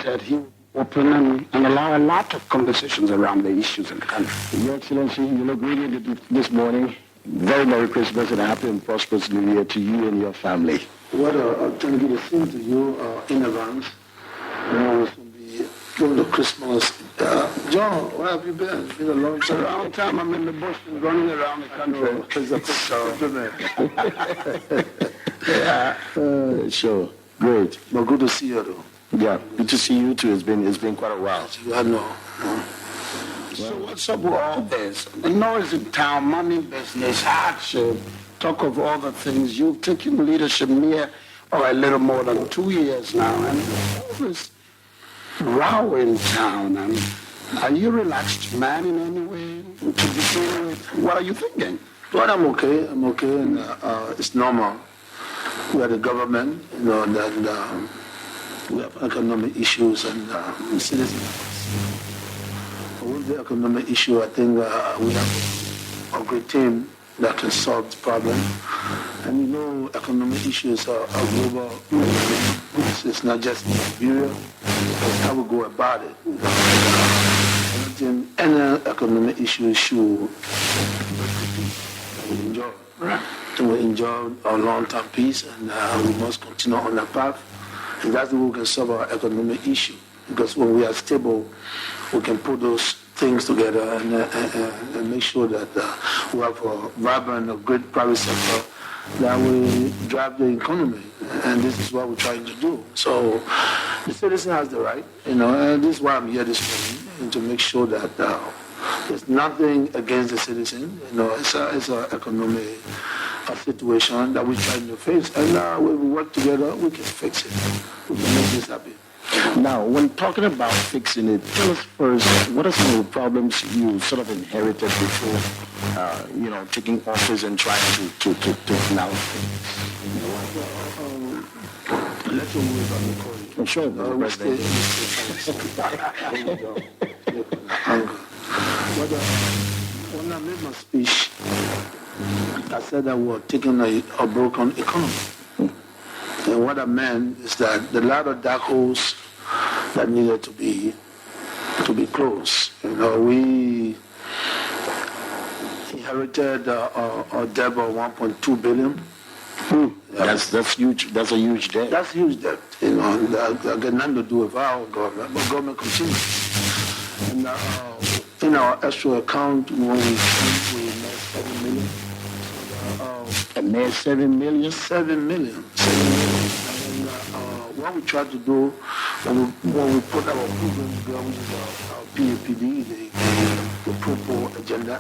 said he would open and allow a lot of conversations around the issues in the country. Your Excellency, you look really good this morning. Very Merry Christmas and a happy and prosperous New Year to you and your family. What I'm trying to get a thing to you in advance. It's going to be during the Christmas. John, where have you been? It's been a long time. Around time I'm in the bush and running around the country. Sure. Great. But good to see you, though. Yeah, good to see you too. It's been quite a while. I know. So what's up with all this? The noise in town, money business, hardship, talk of all the things. You've taken leadership near a little more than 2 years now, and all this row in town. And are you a relaxed man in any way to begin with? What are you thinking? Well, I'm okay, and it's normal. We are the government, and we have economic issues and citizens. With the economic issue, I think we have a great team that can solve the problem. And economic issues are global. It's not just Nigeria, it's how we go about it. I think any economic issue should enjoy. Right. We enjoy our long-term peace, and we must continue on that path. And that's the way we can solve our economic issue. Because when we are stable, we can put those things together and make sure that we have a vibrant, a great private sector that will drive the economy. And this is what we're trying to do. So the citizen has the right, and this is why I'm here this morning, and to make sure that there's nothing against the citizen. It's an economic situation that we're trying to face. And when we work together, we can fix it. We can make this happen. Now, when talking about fixing it, tell us first, what are some of the problems you sort of inherited before, taking office and trying to now Let's move on the call. I'm sure, President. When I made my speech, I said that we were taking a broken economy. And what I meant is that the lot of dark holes that needed to be closed. We inherited a debt of $1.2 billion. That's huge. That's a huge debt. That's huge debt. That got nothing to do with our government, but government continues. And in our escrow account, when we made $7 million. And made $7 million? $7 million. And what we try to do when we put our program together, which is our PAPD, the Pro agenda,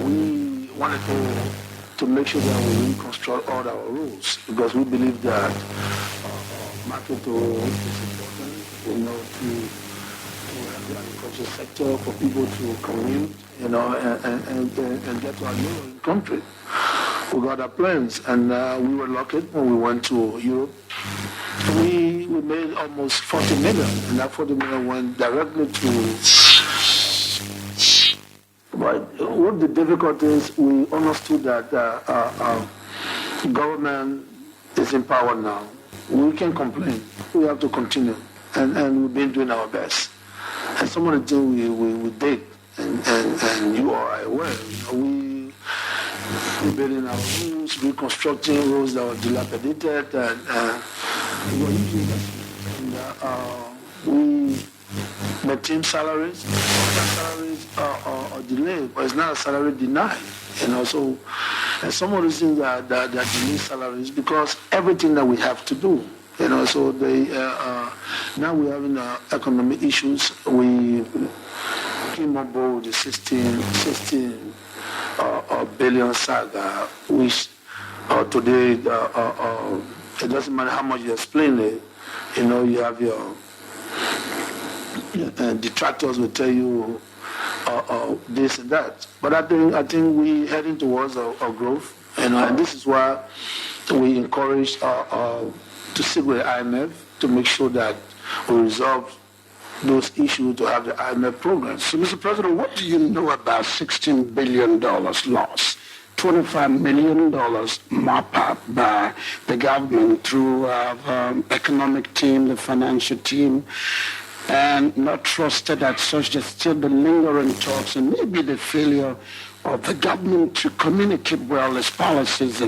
we wanted to make sure that we reconstruct all our rules, because we believe that market rules is important, to have the agriculture sector for people to commute, and get to our new country. We got our plans, and we were lucky when we went to Europe. We made almost 40 million, and that 40 million went directly to. But one of the difficulties, we understood that government is in power now. We can't complain. We have to continue, and we've been doing our best. And some of the things we did, and you are aware, we're building our roads, reconstructing roads that were dilapidated, and we were using that. We maintain salaries. Salaries are delayed, but it's not a salary denied. So and some of the things that delay salaries because everything that we have to do. So now we're having economic issues. We came on board with the 16 billion saga, which today it doesn't matter how much you explain it. You have your detractors will tell you this and that. But I think we're heading towards a growth, and this is why we encourage to sit with the IMF to make sure that we resolve those issues to have the IMF program. So, Mr. President, what do you know about $16 billion loss $25 million mop up by the government through economic team, the financial team, and not trusted as such. There's still the lingering talks and maybe the failure of the government to communicate well its policies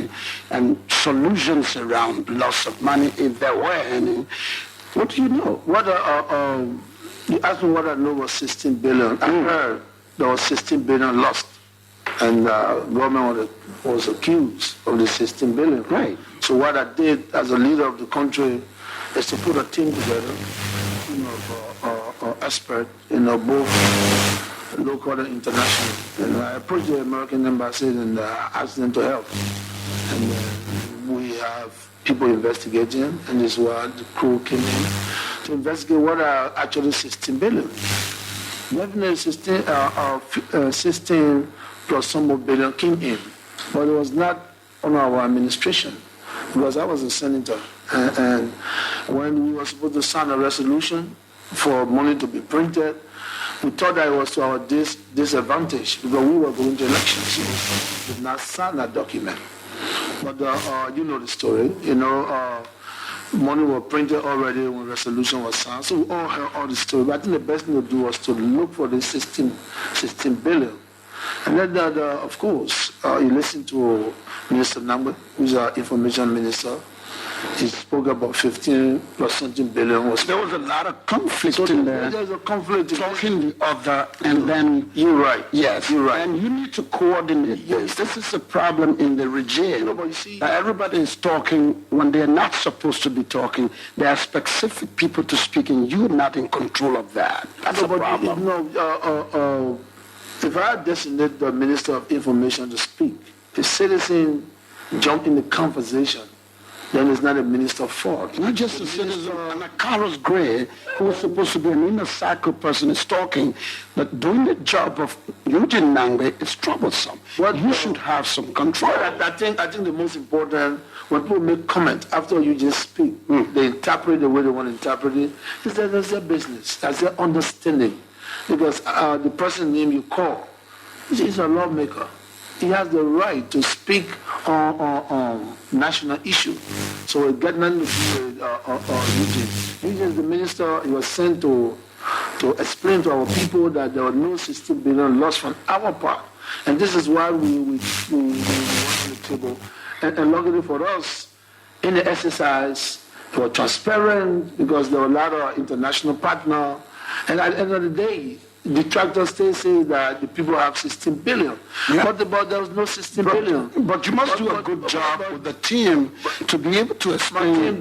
and solutions around loss of money, if there were any. What do you know? You asked me what I know was 16 billion. I heard there was 16 billion lost, and government was accused of the 16 billion. Right. So what I did as a leader of the country is to put a team together, experts, both local and international. And I approached the American embassy and asked them to help. And we have people investigating, and this is why the crew came in to investigate what are actually 16 billion. Definitely 16 plus some more billion came in, but it was not on our administration because I was a senator. And when we were supposed to sign a resolution for money to be printed, we thought that it was to our disadvantage because we were going to elections. So we did not sign that document. But you know the story. Money was printed already when resolution was signed. So we all heard all the story. But I think the best thing to do was to look for the 16 billion. And then, of course, you listen to Minister Nangbe, who's our information minister. He spoke about 15 plus something billion. There was a lot of conflict in there. There's a conflict. Talking the other, and then... You're right. Yes, you're right. And you need to coordinate this. This is a problem in the regime. But you see, everybody is talking when they're not supposed to be talking. There are specific people to speak, and you're not in control of that. That's a problem. If I designate the Minister of Information to speak, if citizen jump in the conversation, then it's not a minister's fault. Not just a citizen. And Carlos Gray, who is supposed to be an inner cycle person, is talking, but doing the job of Eugene Nangbe is troublesome. You should have some control. I think the most important, when people make comment after you just speak, they interpret the way they want to interpret it. That's their business. That's their understanding. Because the person's name you call, he's a lawmaker. He has the right to speak on national issue. So it got nothing to do with Eugene. Eugene is the minister. He was sent to explain to our people that there were no 16 billion lost from our part. And this is why we went on the table. And luckily for us, in the exercise, they were transparent because there were a lot of international partners. And at the end of the day, detractors still say that the people have 16 billion. Yeah. But there was no 16 billion. But you must do a good job with the team to be able to explain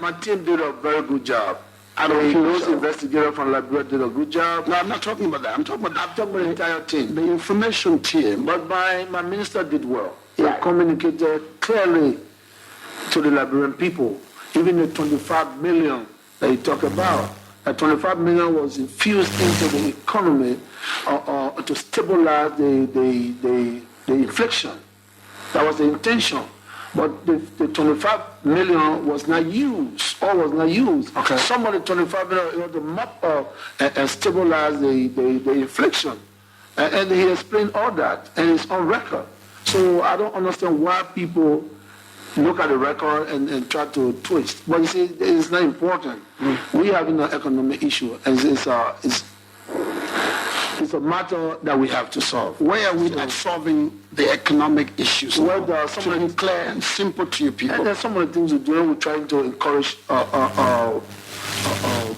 my team did a very good job. Those investigators from Liberia did a good job. No, I'm not talking about that. I'm talking about the entire team. The information team. But my minister did well. He communicated clearly to the Liberian people. Even the 25 million that he talked about, that 25 million was infused into the economy to stabilize the inflation. That was the intention. But the 25 million was not used, or was not used. Okay. Some of the 25 million was to mop up and stabilize the inflation. And he explained all that, and it's on record. So I don't understand why people look at the record and try to twist. But you see, it's not important. We have an economic issue, and it's a matter that we have to solve. Where are we at solving the economic issues? Well, there are some clear and simple to you people. And there's some of the things we're doing. We're trying to encourage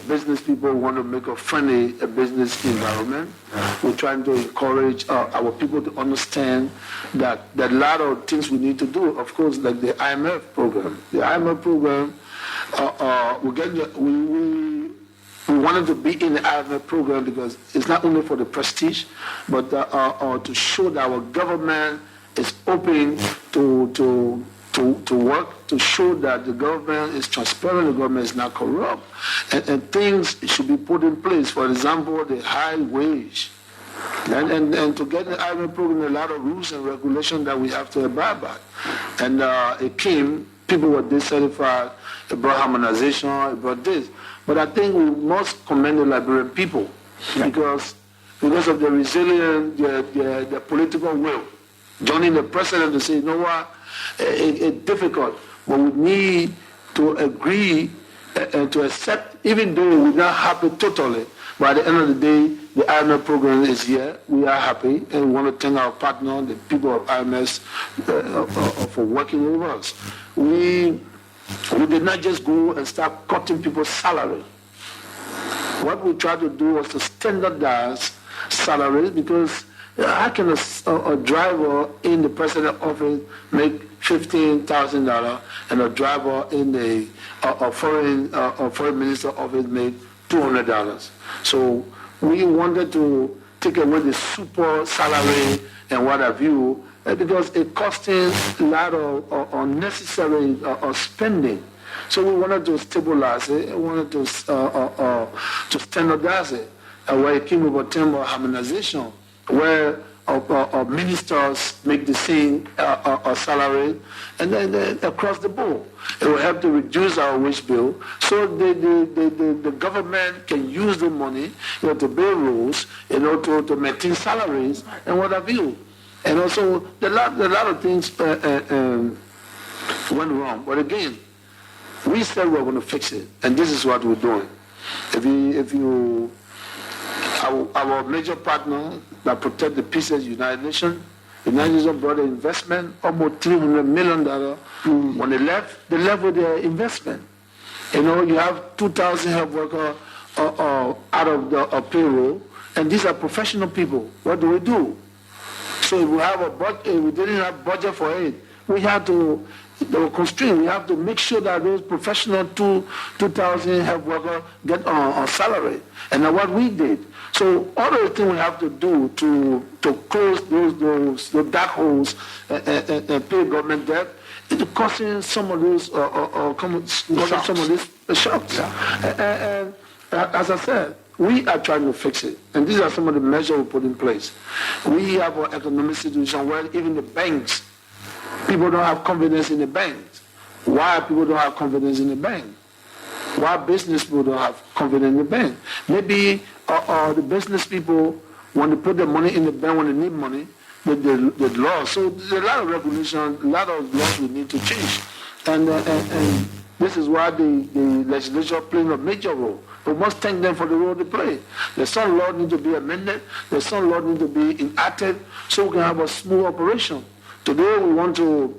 business people who want to make a friendly business environment. We're trying to encourage our people to understand that a lot of things we need to do. Of course, like the IMF program. The IMF program, we wanted to be in the IMF program because it's not only for the prestige, but to show that our government is open to work, to show that the government is transparent, the government is not corrupt, and things should be put in place. For example, the high wage. And to get the IMF program, a lot of rules and regulations that we have to abide by. And it came, people were dissatisfied, it brought harmonization, it brought this. But I think we must commend the Liberian people because of the resilience, their political will. joining the president to say, you know what, it's difficult, but we need to agree and to accept, even though we're not happy totally, but at the end of the day, the IMF program is here. We are happy, and we want to thank our partner, the people of IMF, for working with us. We did not just go and start cutting people's salary. What we tried to do was to standardize salaries, because how can a driver in the president's office make $15,000 and a driver in the foreign minister office make $200? So we wanted to take away the super salary and what have you, because it costing a lot of unnecessary spending. So we wanted to stabilize it. We wanted to standardize it, where it came about term of harmonization, where ministers make the same salary, and then across the board. It will help to reduce our wage bill, so the government can use the money, to build rules, to maintain salaries and what have you. And also, a lot of things went wrong. But again, we said we're going to fix it, and this is what we're doing. Our major partner that protect the peace is United Nations. United Nations brought an investment, almost $300 million. When they left with their investment. You have 2,000 health workers out of the payroll, and these are professional people. What do we do? So if we have a budget, if we didn't have budget for it, we had to. They were constrained. We have to make sure that those professional 2,000 health workers get on salary. And that's what we did. So all the things we have to do to close those dark holes and pay government debt, it's costing some of those shocks. And as I said, we are trying to fix it. And these are some of the measures we put in place. We have an economic situation where even the banks, people don't have confidence in the banks. Why people don't have confidence in the bank? Why business people don't have confidence in the bank? Maybe the business people, when they put their money in the bank, when they need money, they lost. So there's a lot of regulation, a lot of laws we need to change. And this is why the legislature playing a major role. We must thank them for the role they play. There's some law need to be amended. There's some law need to be enacted so we can have a smooth operation. Today we want to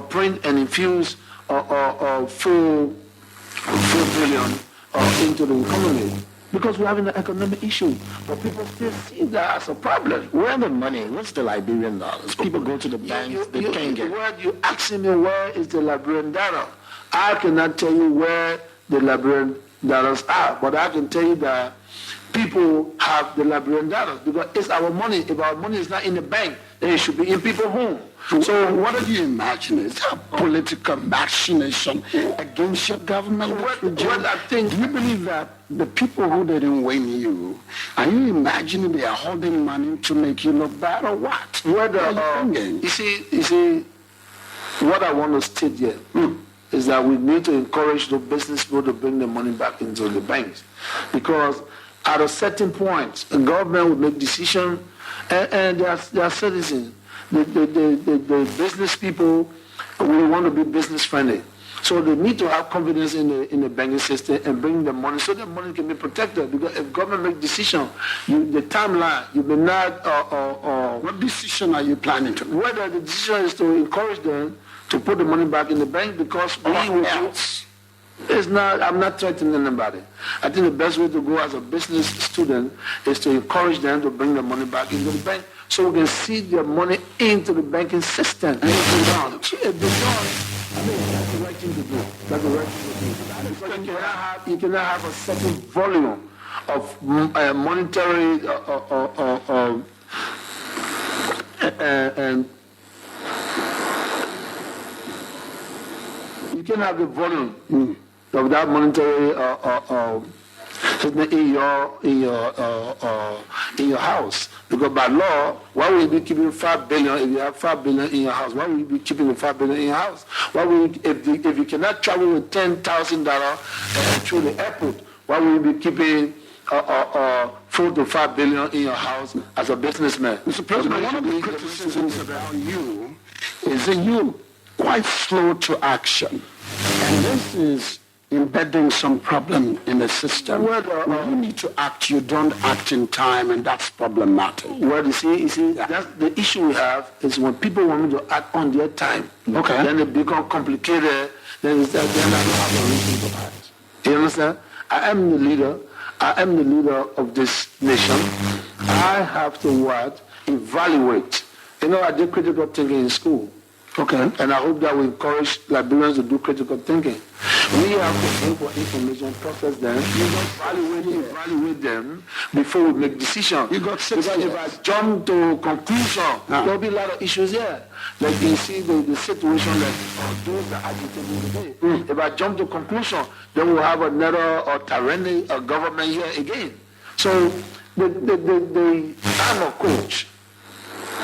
print and infuse a full billion into the economy because we're having an economic issue. But people still see that as a problem. Where the money? What's the Liberian dollars? People go to the banks, they can't get it. You asking me where is the Liberian dollar? I cannot tell you where the Liberian dollars are, but I can tell you that people have the Liberian dollars because it's our money. If our money is not in the bank, then it should be in people's home. So what do you imagine is a political machination against your government? Well, I think, do you believe that the people who didn't win you, are you imagining they are holding money to make you look bad or what? You see, what I want to state here is that we need to encourage the business people to bring the money back into the banks, because at a certain point, the government will make decisions, and they are citizens. The business people will want to be business friendly. So they need to have confidence in the banking system and bring the money so the money can be protected. Because if government make decision, the timeline, you may not. What decision are you planning to make? Whether the decision is to encourage them to put the money back in the bank because it's not. I'm not threatening anybody. I think the best way to go as a business student is to encourage them to bring the money back into the bank so we can see their money into the banking system. And if they don't, that's the right thing to do. That's the right thing to do. You cannot have a certain volume of monetary and you can have the volume of that monetary in your house. Because by law, why would you be keeping $5 billion if you have $5 billion in your house? Why would you be keeping the $5 billion in your house? Why would you, if you cannot travel with $10,000 through the airport, why would you be keeping $5 $4 to $5 billion in your house as a businessman. Mr. President, one of the criticisms about you is that you're quite slow to action. And this is embedding some problem in the system. When you need to act, you don't act in time, and that's problematic. Well, you see, that's the issue we have is when people want me to act on their time. Okay. Then it becomes complicated. Then I don't have a reason to act. You understand? I am the leader. I am the leader of this nation. I have to what? Evaluate. You know, I did critical thinking in school. Okay. And I hope that we encourage Liberians to do critical thinking. We have to aim for information, process them, evaluate them before we make decisions. You got 6 years. If I jump to conclusion, there'll be a lot of issues here. Like you see the situation that those that agitating today. If I jump to conclusion, then we'll have another or tyranny or government here again. So I'm a coach.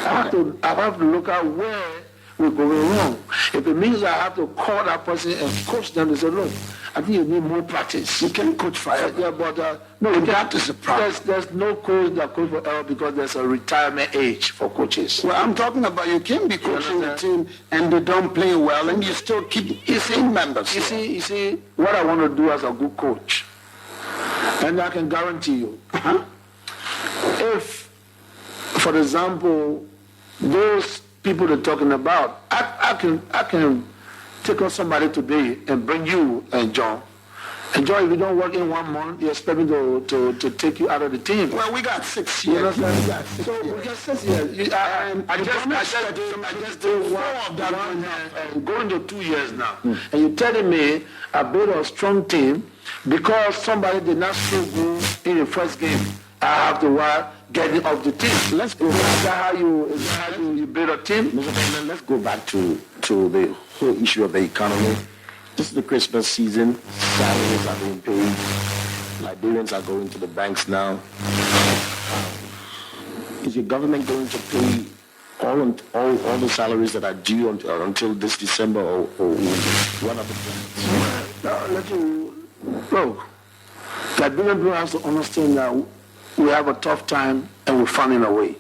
I have to look at where we're going wrong. If it means I have to call that person and coach them, they say, look, I think you need more practice. You can coach fire. Yeah, but no, that is a problem. There's no coach that coach forever because there's a retirement age for coaches. Well, I'm talking about you can be coaching a team and they don't play well and you still keep the same members. You see, what I want to do as a good coach, and I can guarantee you, if, for example, those people they're talking about, I can take on somebody today and bring you and John. And John, if you don't work in 1 month, you expect me to take you out of the team. Well, we got 6 years. We got 6 years. I just did one of that going to 2 years now. And you're telling me I built a strong team because somebody did not still go in the first game. I have to get it off the team. Let's go. Is that how you build a team? Mr. President, let's go back to the whole issue of the economy. This is the Christmas season. Salaries are being paid. Liberians are going to the banks now. Is your government going to pay all the salaries that are due until this December, or one of the plans? Look, Liberian people have to understand that we have a tough time and we're finding a way.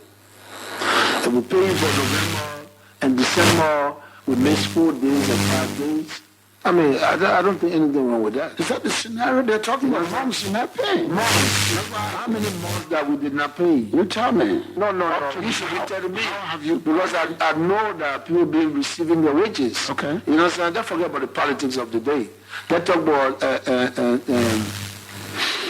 If we pay for November and December, we miss 4 days and 5 days. I mean, I don't think anything wrong with that. Is that the scenario they're talking about? Months you're not paying. Months. How many months that we did not pay? You tell me. No. You should be telling me. How have you? Because I know that people been receiving their wages. Okay. You know what I'm saying? Don't forget about the politics of the day. They talk about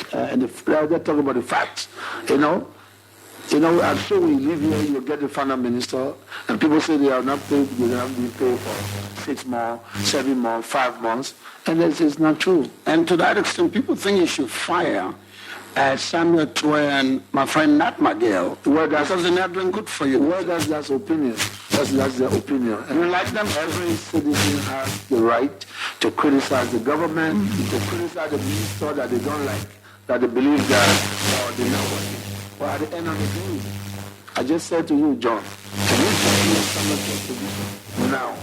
they talk about the facts. I'm sure when you live here, you get the finance minister, and people say they are not paid, they have been paid for 6 months, 7 months, 5 months, and it's not true. And to that extent, people think you should fire Samuel Weah and my friend Nat McGill, because they're not doing good for you. Well, that's opinion. That's their opinion. And you like them? Every citizen has the right to criticize the government, to criticize the minister that they don't like, that they believe that they're not working. But at the end of the day, I just said to you, John, can you tell me some now?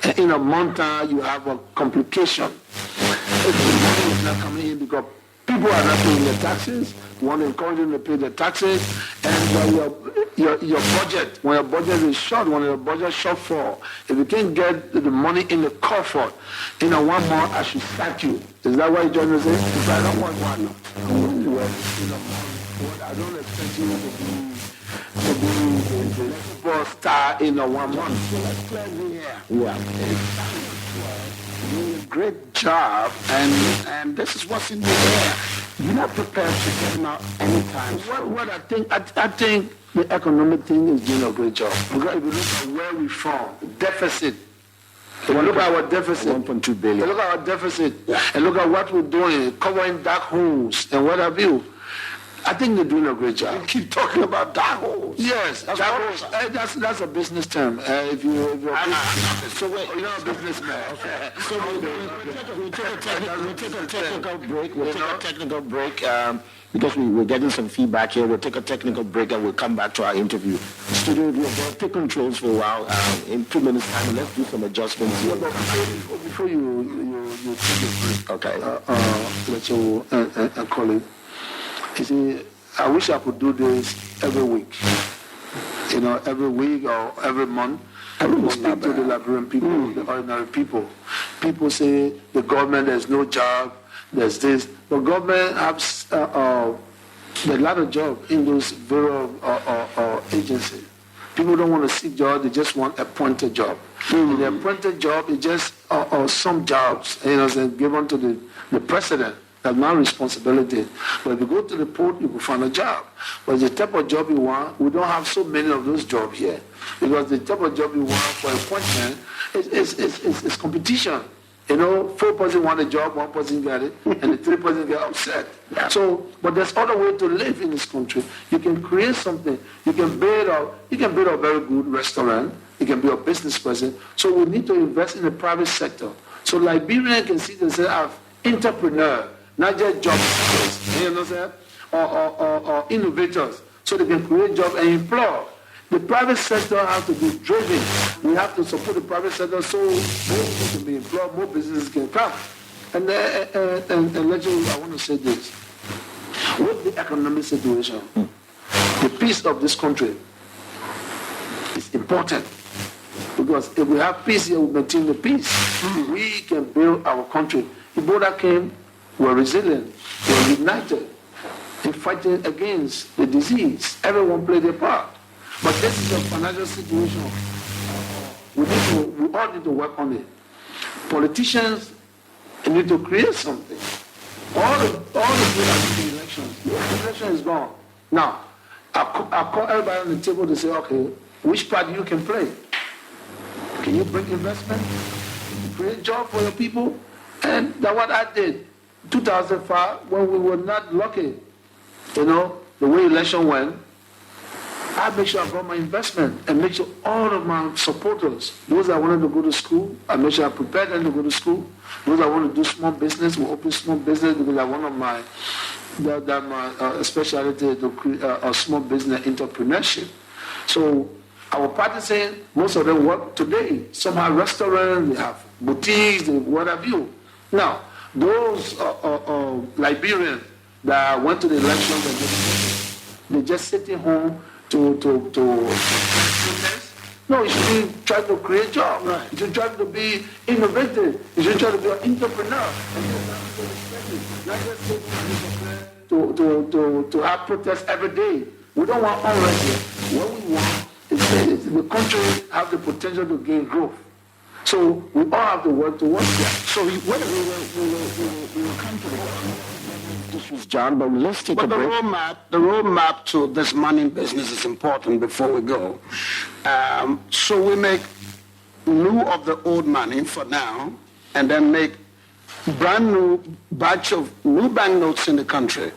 And in a month time, you have a complication. If the money is not coming in because people are not paying their taxes, you want to encourage them to pay their taxes, and your budget, when your budget is short, when your budget shortfall, if you can't get the money in the coffer, in a 1 month, I should sack you. Is that what you're trying to say? If I don't want one, I don't expect you to be the football star in a 1 month. So let's play here. Yeah. Doing a great job, and this is what's in the air. You're not prepared to get him out anytime. What I think the economic thing is doing a great job. Because if you look at where we from, deficit. If you look at our deficit, 1.2 billion. Look at our deficit, and look at what we're doing, covering dark holes and what have you. I think they're doing a great job. You keep talking about dark holes. Yes, that's a business term. If you're so wait, you're not a businessman. Okay. So we'll take a technical break. We'll take a technical break because we're getting some feedback here. We'll take a technical break and we'll come back to our interview. Studio, we'll take controls for a while. In 2 minutes' time, let's do some adjustments here. Before you take a break, okay. let you call it. You see, I wish I could do this every week. Every week or every month. I will speak to the Liberian people, the ordinary people. People say the government, there's no job, there's this. The government has a lot of jobs in those various agencies. People don't want to seek jobs, they just want appointed job. And the appointed job is just some jobs, given to the president. That's my responsibility. But if you go to the port, you will find a job. But the type of job you want, we don't have so many of those jobs here. Because the type of job you want for appointment is competition. 4 persons want a job, 1 person get it, and the 3 persons get upset. Yeah. So, but there's other way to live in this country. You can create something. You can build a very good restaurant. You can be a business person. So we need to invest in the private sector. So Liberians can see themselves as entrepreneurs, not just job seekers, you understand? Or innovators, so they can create jobs and employ. The private sector has to be driven. We have to support the private sector so more people can be employed, more businesses can come. And I want to say this. With the economic situation, the peace of this country is important. Because if we have peace here, we maintain the peace. We can build our country. Ebola came, we're resilient, we're united in fighting against the disease. Everyone played their part. But this is a financial situation. We all need to work on it. Politicians need to create something. All the elections. The election is gone. Now, I call everybody on the table to say, okay, which part you can play? Can you bring investment? Create job for your people? And that's what I did. 2005, when we were not lucky, the way election went, I make sure I got my investment and make sure all of my supporters, those that wanted to go to school, I make sure I prepared them to go to school. Those that want to do small business, we open small business because one of my specialty to create a small business entrepreneurship. So our party saying most of them work today. Some have restaurants, they have boutiques, what have you. Now, those Liberians that went to the elections and they're just sitting home to protest. No, you should be trying to create jobs. Right. You should try to be innovative. You should try to be an entrepreneur. Not just to have protests every day. We don't want unrest here. What we want is the country have the potential to gain growth. So we all have to work towards that. So we will come to the this was John, but let's take a break. The roadmap to this money business is important before we go. So we make new of the old money for now, and then make brand new batch of new banknotes in the country.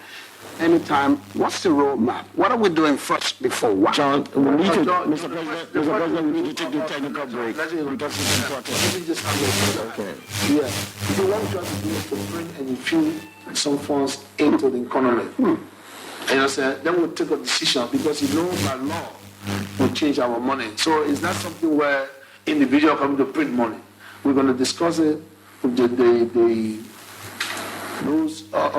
Anytime, what's the roadmap? What are we doing first before what? John, we need to, Mr. President, we need to take the technical break because it's important. Let me just handle it. Okay. Yeah. So what we're trying to do is to bring and infuse some funds into the economy. And I said, then we'll take a decision because by law, we'll change our money. So it's not something where individuals come to print money. We're going to discuss it with those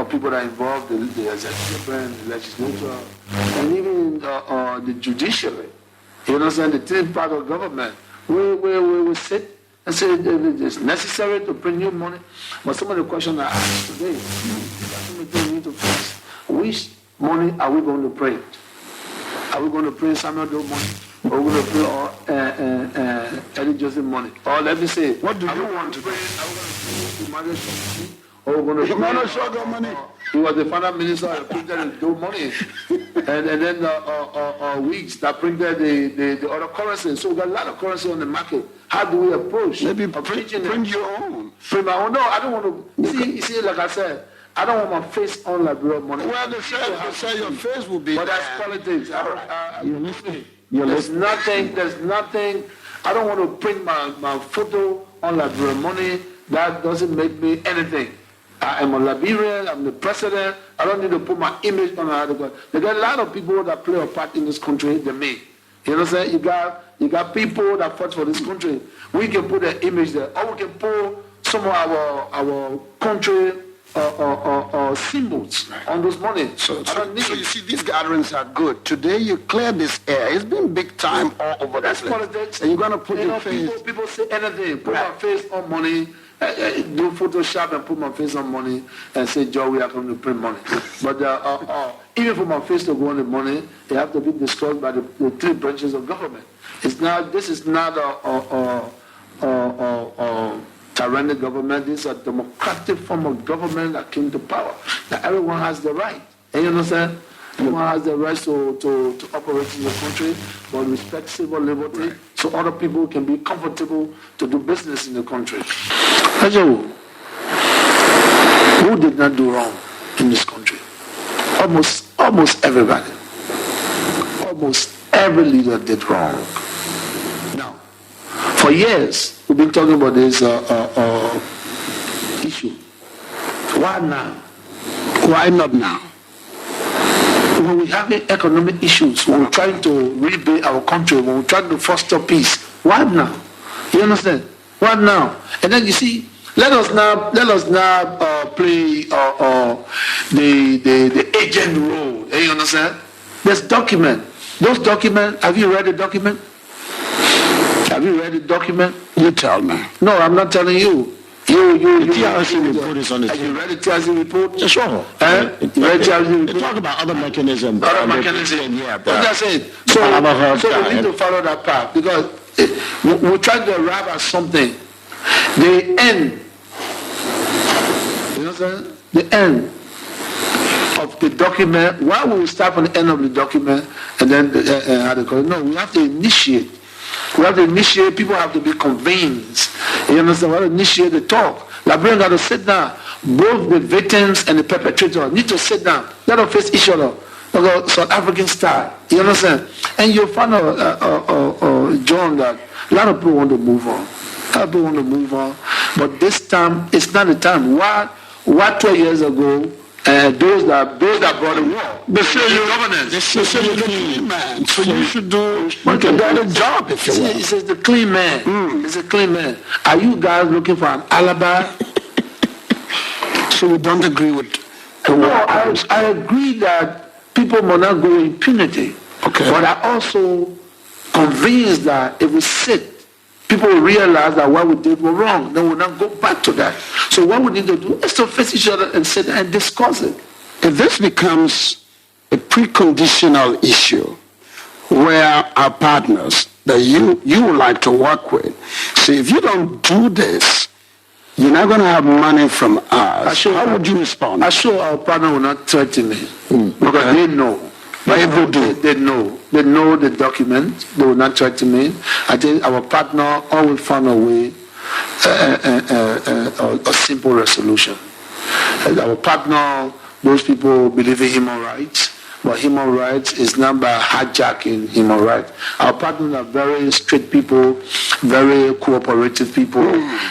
people that are involved, the executive branch, the legislature, and even the judiciary. You understand? The third part of government. We sit and say it's necessary to print new money. But some of the questions I asked today, we need to fix. Which money are we going to print? Are we going to print Samuel Doe money? Or are we going to print Eddie Joseph money? Or let me say, what do you want to print? Are we going to print Emmanuel Shoghi? Or we're going to print money? He was the finance minister that printed the Doe money. and then weeks that printed the other currency. So we've got a lot of currency on the market. How do we approach? Maybe print your own. Print my own. No, I don't want to. You see, like I said, I don't want my face on Liberian money. Well, they say your face will be. But that's politics. You're listening. There's nothing. I don't want to print my photo on Liberian money. That doesn't make me anything. I am a Liberian. I'm the president. I don't need to put my image on another. There are a lot of people that play a part in this country than me. You know what I'm saying? You got people that fight for this country. We can put their image there, or we can put some of our country symbols on those money. So I don't need you it. see, these gatherings are good. Today you clear this air. It's been big time all over That's the place. politics. And you're going to put You your know, face. people say anything. Put Right. my face on money. Do Photoshop and put my face on money and say, Joe, we are going to print money. But even for my face to go on the money, it have to be discussed by the three branches of government. This is not a tyrannical government. This is a democratic form of government that came to power. That everyone has the right. And you understand? Everyone has the right to operate in the country, but respect civil liberty, so other people can be comfortable to do business in the country. Who did not do wrong in this country? Almost everybody. Almost every leader did wrong. Now, for years, we've been talking about this issue. Why now? Why not now? When we have economic issues, when we're trying to rebuild our country, when we're trying to foster peace, why now? You understand? Why now? And then you see, let us now play the agent role. You understand? There's document. Those documents. Have you read the document? Have you read the document? You tell me. No, I'm not telling you. The TRC report is on the Have you table. read the TRC report? Sure. You read the TRC They report? talk about other mechanisms. Other mechanism. Yeah, That's it. I haven't heard So that. we need to follow that path because we're trying to arrive at something. The end. You know what I'm saying? The end of the document. Why will we start from the end of the document and then how they call it? No, we have to initiate. We have to initiate. People have to be convinced. You understand? We have to initiate the talk. Liberians got to sit down. Both the victims and the perpetrators need to sit down. Let them face each other. Like a South African style. You understand? And you'll find out, John, that a lot of people want to move on. A lot of people want to move on. But this time, it's not the time. Why 12 years ago, those that brought the war, They say you're governance. They say you're the clean man. So you should do a better job if you will. It's the clean man. It's a clean man. Are you guys looking for an alibi? So you don't agree with the No, war. I agree that people may not go with impunity. Okay. But I also convinced that if we sit, people will realize that what we did was wrong. Then we'll not go back to that. So what we need to do is to face each other and sit and discuss it. If this becomes a preconditional issue where our partners that you would like to work with, see, if you don't do this, you're not going to have money from us. How would you respond? I'm sure our partner will not threaten me because they know. But if they do, They know the document. They will not threaten me. I think our partner always found a way, a simple resolution. And our partner, those people believe in human rights, but human rights is not by hijacking human rights. Our partners are very strict people, very cooperative people.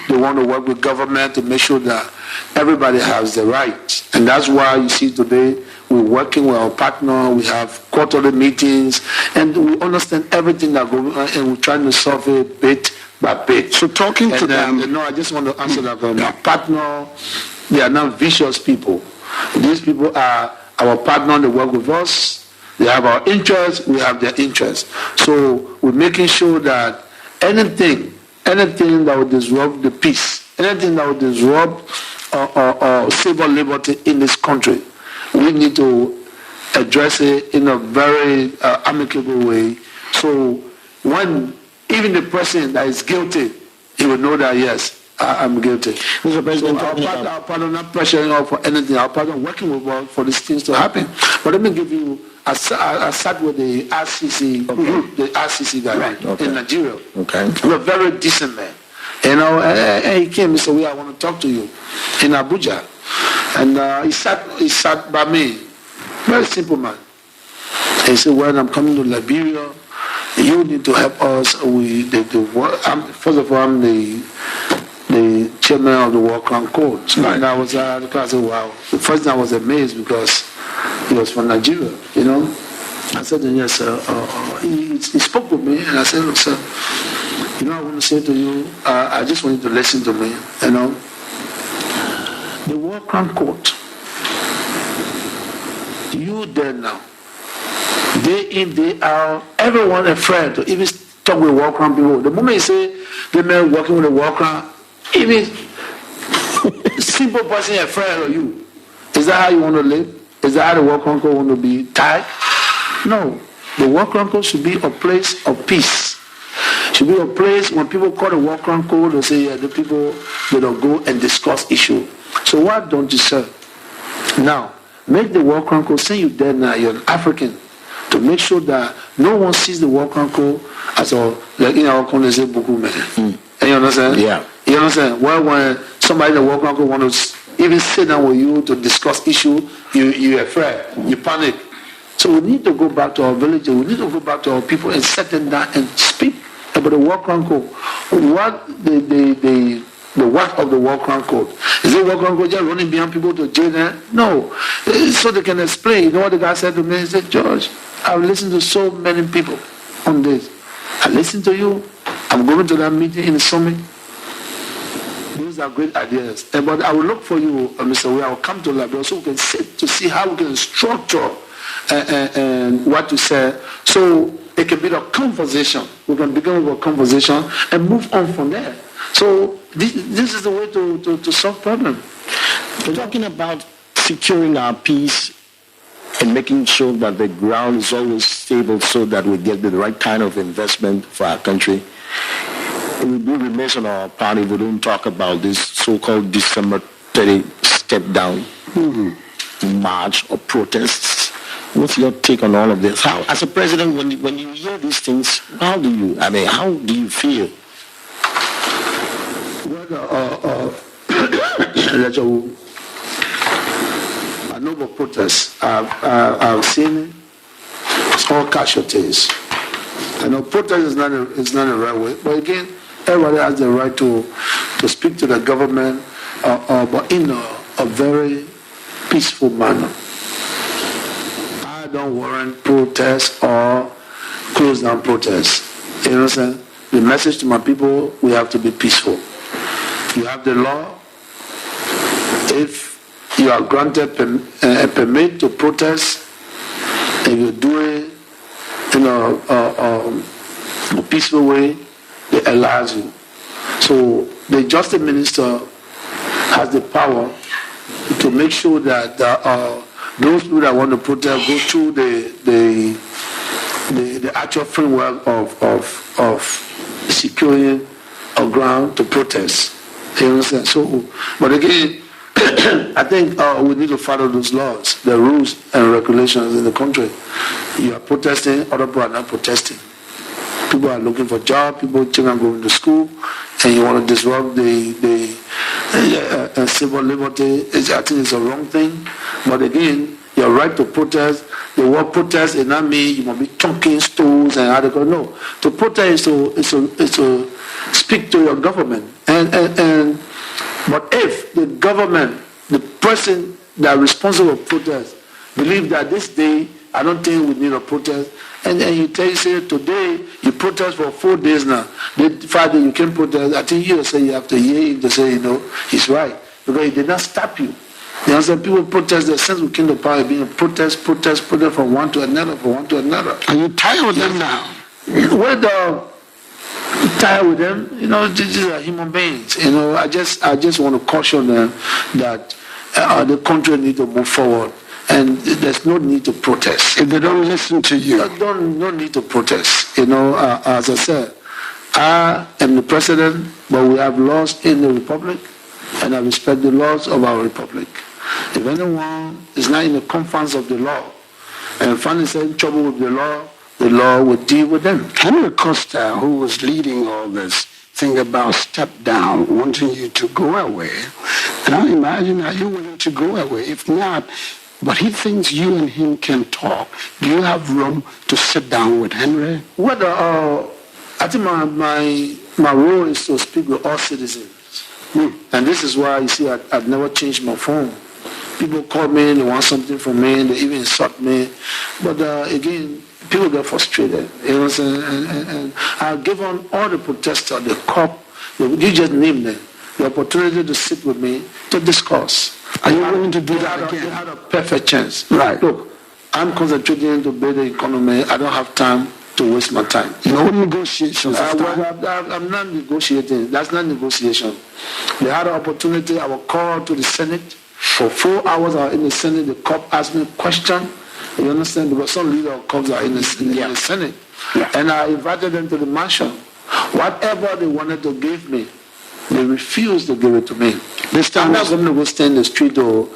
They want to work with government to make sure that everybody has the rights. And that's why you see today we're working with our partner, we have quarterly meetings, and we understand everything that goes on, and we're trying to solve it bit by bit. So talking to them, No, I just want to answer that. My partner, they are not vicious people. These people are our partner, they work with us, they have our interests, we have their interests. So we're making sure that anything that will disrupt the peace, anything that will disrupt civil liberty in this country, we need to address it in a very amicable way. So when even the person that is guilty, he will know that, yes, I'm guilty. Mr. President, So our partner not pressuring us for anything. Our partner working with us for these things to happen. But let me give you, I sat with the RCC, the RCC guy in Nigeria. Okay. He's a very decent man. You know, and he came and said, I want to talk to you in Abuja. And he sat by me. Very simple man. He said, well, I'm coming to Liberia. You need to help us with first of all, I'm the chairman of the War Crown Court. Right. And I said, wow. The first thing I was amazed because he was from Nigeria, you know. I said, yes, sir. He spoke with me, and I said, look, sir, you know, I want to say to you, I just want you to listen to me, you know. The war crime court. You there now. Day in, day out, everyone afraid to even talk with war crime people. The moment you say the man working with a war crime, even simple person afraid of you. Is that how you want to live? Is that how the war crime court want to be tied? No. The war crime court should be a place of peace. Should be a place when people call the war crime court, they say, yeah, the people, they don't go and discuss issue. So why don't you say, now, make the war crime court, say you there now, you're an African, to make sure that no one sees the war crime court as a, like in our country, say, buku man. And you understand? Yeah. You understand? Well, when somebody in the war crime court want to even sit down with you to discuss issue, you're afraid, you panic. So we need to go back to our villages, we need to go back to our people and sit them down and speak about the war crime code. What the work of the war crime code? Is it war crime code just running behind people to jail them? No. So they can explain. You know what the guy said to me? He said, George, I've listened to so many people on this. I listened to you. I'm going to that meeting in the summit. Those are great ideas. But I will look for you, Mr. Weah. I will come to Liberia so we can sit to see how we can structure and what to say. So it can be a conversation. We can begin with a conversation and move on from there. So this is the way to solve problems. We're talking about securing our peace and making sure that the ground is always stable so that we get the right kind of investment for our country. It would be remiss on our part if we don't talk about this so-called December 30 step down march or protests. What's your take on all of this? How, as a president, when you hear these things, how do you feel? I know about protests. I've seen all casualties. I know protest is not a right way, but again, everybody has the right to speak to the government, but in a very peaceful manner. I don't warrant protests or close down protests. You know what I'm saying? The message to my people: we have to be peaceful. You have the law. If you are granted a permit to protest, and you do it in a peaceful way, it allows you. So the Justice Minister has the power to make sure that those people that want to protest go through the actual framework of securing a ground to protest. You understand? So, but again, I think we need to follow those laws, the rules and regulations in the country. You are protesting, other people are not protesting. People are looking for jobs, children are going to school, and you want to disrupt the civil liberty. I think it's a wrong thing. But again, your right to protest, the word protest is not mean you must be chunking stools and articles. No. To protest is to speak to your government. But if the government, the person that is responsible for protest, believe that this day, I don't think we need a protest, and you say today you protest for 4 days now, then 5 days you can't protest, I think you say you have to hear him to say, he's right, because he did not stop you. You understand? People protest, the sense we came to power, being a protest from one to another, Are you tired with them now? Well, tired with them, these are human beings. I just want to caution them that the country needs to move forward, and there's no need to protest. If they don't listen to you, no need to protest. As I said, I am the president, but we have laws in the republic, and I respect the laws of our republic. If anyone is not in the confines of the law and finds himself in trouble with the law will deal with them. Henry Costa, who was leading all this thing about step down, wanting you to go away, and I imagine are you willing to go away? If not, but he thinks you and him can talk. Do you have room to sit down with Henry? Well, I think my role is to speak with all citizens. And this is why, you see, I've never changed my phone. People call me, they want something from me, they even insult me. But again, people get frustrated. You know what I'm saying? And I've given all the protesters, the COP, you just name them. the opportunity to sit with me to discuss. Are you willing to do that They again? had a perfect chance. Right. Look, I'm concentrating to build the economy. I don't have time to waste my time. No negotiations. I'm not negotiating. That's not negotiation. They had an opportunity. I was called to the Senate. For 4 hours I was in the Senate. The cop asked me a question. You understand? Because some leader of cops are in the Senate. Yeah. And I invited them to the mansion. Whatever they wanted to give me, they refused to give it to me. This time I'm not going to go stand in the street to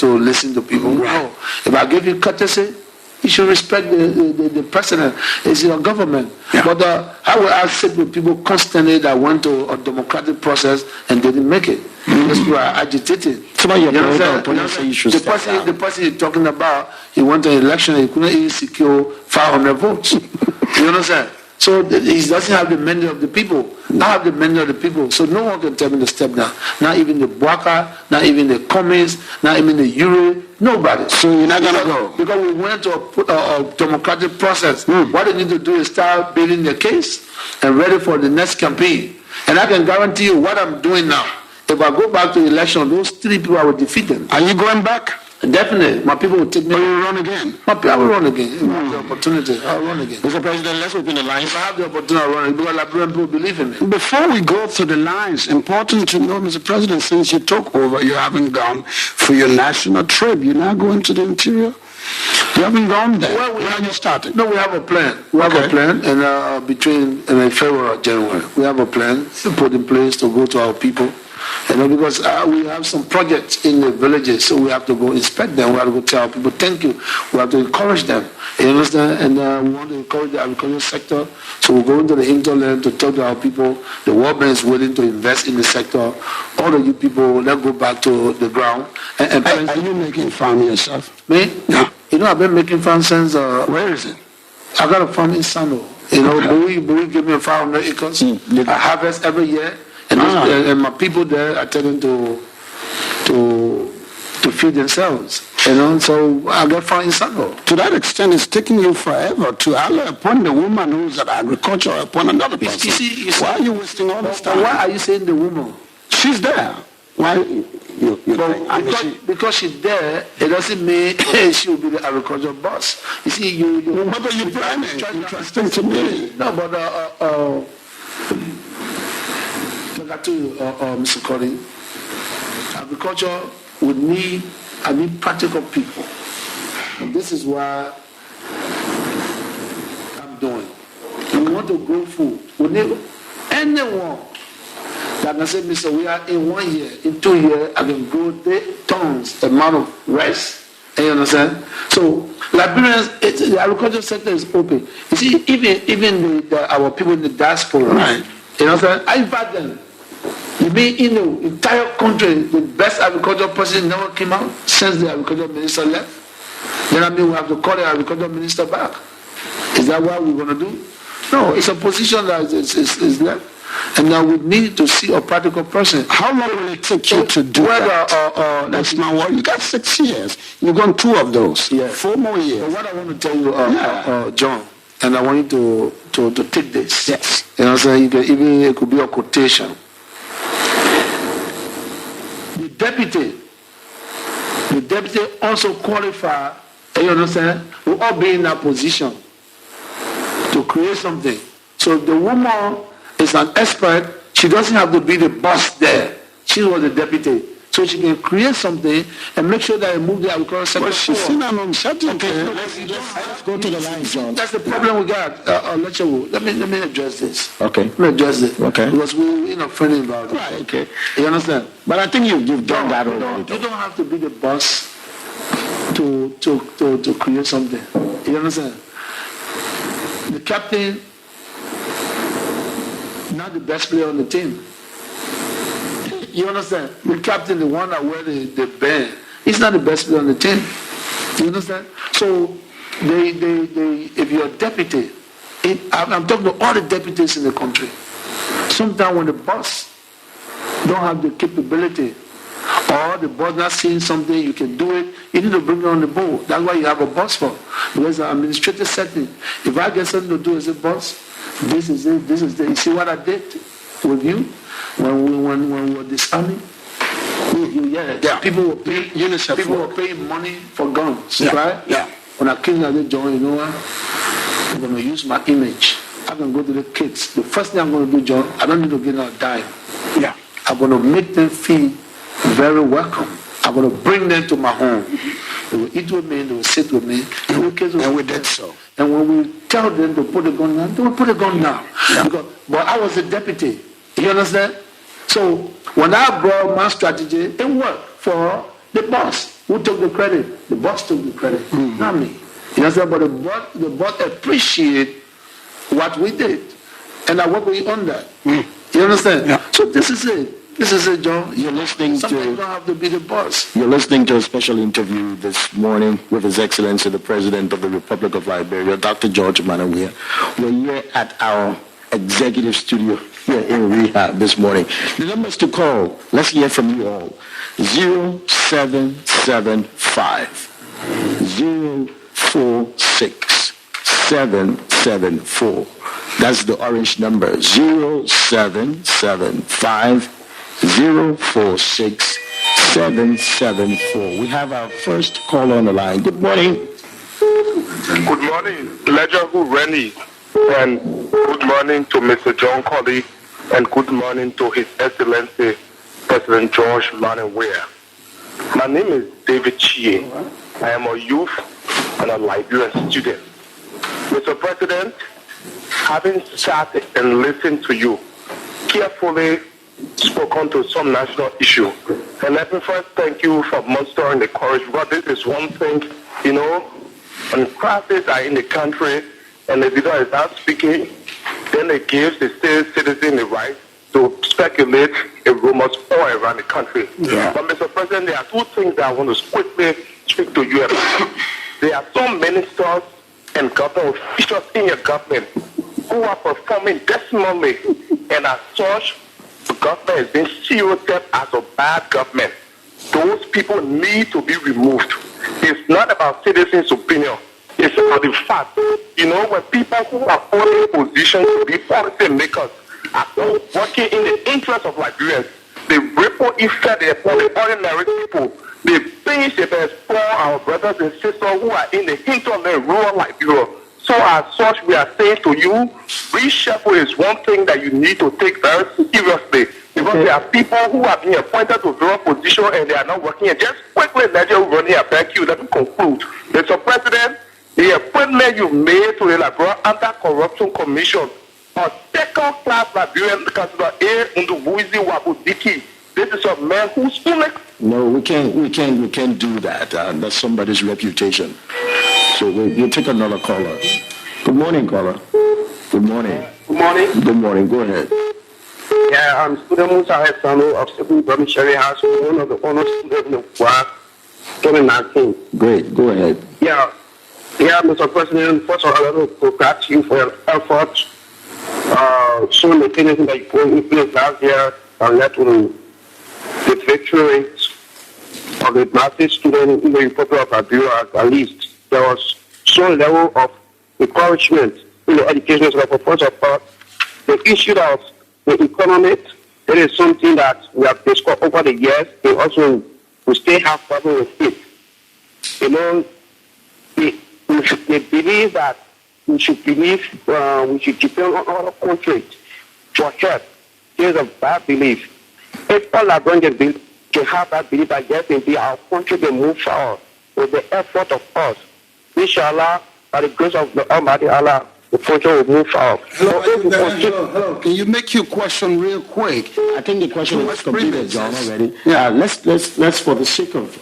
listen to people. Right. No. If I give you courtesy, you should respect the president. It's your government. Yeah. But how will I sit with people constantly that went to a democratic process and didn't make it? Those people are agitated. So about your You know what political I'm opponent saying? say you should the step person, down. the person you're talking about, he went to an election, he couldn't even secure 500 votes. You understand? So he doesn't have the mandate of the people. I have the mandate of the people. So no one can tell me to step down. Not even the Bwaka, not even the communists, not even the Yuri, nobody. So you're not going to go? Because we went to a democratic process. What they need to do is start building the case and ready for the next campaign. And I can guarantee you what I'm doing now. If I go back to the election, those 3 people I will defeat them. Are you going back? Definitely. My people will take me. Or you run again? I will run again. If I have the opportunity, I'll run again. Mr. President, let's open the lines. If I have the opportunity, I'll run again. Because Liberian people believe in me. Before we go through the lines, important to know, Mr. President, since you took over, you haven't gone for your national trip. You're not going to the interior? You haven't gone there. Well, Where are you starting? No, we have a plan. We have a plan, and between February and January, we have a plan put in place to go to our people. Because we have some projects in the villages, so we have to go inspect them. We have to go tell our people thank you. We have to encourage them. You understand? And we want to encourage the agricultural sector. So we go into the hinterland to talk to our people. The World Bank is willing to invest in the sector. All of you people, let's go back to the ground. Are you making farm yourself? Me? Yeah. I've been making farm since. Where is it? I got a farm in Sano. Bowie give me 500 acres. I harvest every year. And my people there are telling to feed themselves. So I got farm in Sano. To that extent, it's taking you forever to appoint the woman who's at agriculture upon another person. You see, why are you wasting all this time? Why are you saying the woman? She's there. Why? Because she's there, it doesn't mean she will be the agricultural boss. You see, what are you planning? Interesting to me. No, but like I told you, Mr. Cody, agriculture would need practical people. And this is what I'm doing. We want to grow food. We need anyone that can say, Mr. Weah, in 1 year, in 2 years, I can grow tons amount of rice. You understand? So Liberians, the agricultural sector is open. You see, even our people in the diaspora, right? You know what I'm saying? I invite them. You mean in the entire country, the best agricultural person never came out since the agricultural minister left? Then we have to call the agricultural minister back. Is that what we're going to do? No, it's a position that is left. And now we need to see a practical person. How long will it take you to do that? That's not what you got 6 years. You've gone 2 of those. Yeah. 4 more years. But what I want to tell you, John, and I want you to take this. Yes. You know what I'm saying? It could be a quotation. The deputy also qualify, you understand? We all be in that position to create something. So the woman is an expert. She doesn't have to be the boss there. She was the deputy. So she can create something and make sure that it moves the agricultural sector. But she's seen an uncertainty. Let's go to the line, John. That's the problem we got. Let me address this. Okay. Let me address it. Okay. Because we're friendly about it. Right. Okay. You understand? But I think you've done that You already. don't have to be the boss to create something. You understand? The captain, not the best player on the team. You understand? The captain, the one that wear the band, he's not the best player on the team. You understand? So if you're a deputy, I'm talking to all the deputies in the country. Sometimes when the boss don't have the capability, or the boss not seeing something, you can do it, you need to bring it on the board. That's why you have a boss for. Because the administrative setting, if I get something to do as a boss, this is it. You see what I did? with you when we were disarming? Yeah. People were paying UNICEF. People were paying money for guns, Yeah. right? Yeah. When I came to the joint, you know what? I'm going to use my image. I can go to the kids. The first thing I'm going to do, John, I don't need to get a dime. Yeah. I'm going to make them feel very welcome. I'm going to bring them to my home. They will eat with me, they will sit with me. And we did so. And when we tell them to put the gun down, they will put the gun down. Yeah. But I was a deputy. You understand? So when I brought my strategy, it worked for the boss. Who took the credit? The boss took the credit, not me. You understand? But the boss appreciate what we did. And I work with you on that. You understand? Yeah. So this is it. This is it, John. You're listening Sometimes you to don't have to be the boss. You're listening to a special interview this morning with His Excellency the President of the Republic of Liberia, Dr. George Weah. We're here at our executive studio here in Weah this morning. The numbers to call, let's hear from you all. 0775 046 774. That's the orange number. 0775 046 774. We have our first caller on the line. Good morning. Good morning, Legendary Rennie, and good morning to Mr. John Colley, and good morning to His Excellency President George Weah. My name is David Chie. I am a youth and a Liberian student. Mr. President, having sat and listened to you, carefully spoken to some national issue, and let me first thank you for mustering the courage, because this is one thing, you know, when crises are in the country and the leader is not speaking, then it gives the citizen the right to speculate a rumors all around the country. Yeah. But Mr. President, there are two things that I want to quickly speak to you about. There are some ministers and government officials in your government who are performing dismally, and as such, the government is being stereotyped as a bad government. Those people need to be removed. It's not about citizens' opinion. It's about the fact. You know, when people who are holding positions to be policy makers are not working in the interest of Liberians, the ripple effect upon the ordinary people, the things that explore our brothers and sisters who are in the hinterland rural Liberia. So as such, we are saying to you, reshuffle is one thing that you need to take very seriously, because there are people who are being appointed to various positions and they are not working. And just quickly, let you run here. Thank you. Let me conclude. Mr. President, the appointment you made to the Liberia Anti-Corruption Commission, a second-class Liberian considered A. Ndubuisi Wabudiki. This is a man who's No, we can't do that. That's somebody's reputation. So we'll take another caller. Good morning, caller. Good morning. Good morning. Good morning. Go ahead. Yeah, I'm student Musa Sano of Second Dormitory House, one of the honor students in the Weah 2019. Great. Go ahead. Yeah, Mr. President, first of all, I want to congratulate you for your efforts. So the things that you put in place last year and led to the victory rates of the massive student in the Republic of Liberia. At least there was some level of encouragement in the education system. First of all, the issue of the economy, it is something that we have discussed over the years, and also we still have problems with it. You know, we believe that we should depend on other countries for help. There's a bad belief. If all are going to have that belief that yes, indeed, our country will move forward with the effort of us, inshallah, by the grace of the Almighty Allah, the country will move forward. Hello. Can you make your question real quick? I think the question is completed, John, already. Yeah. Let's for the sake of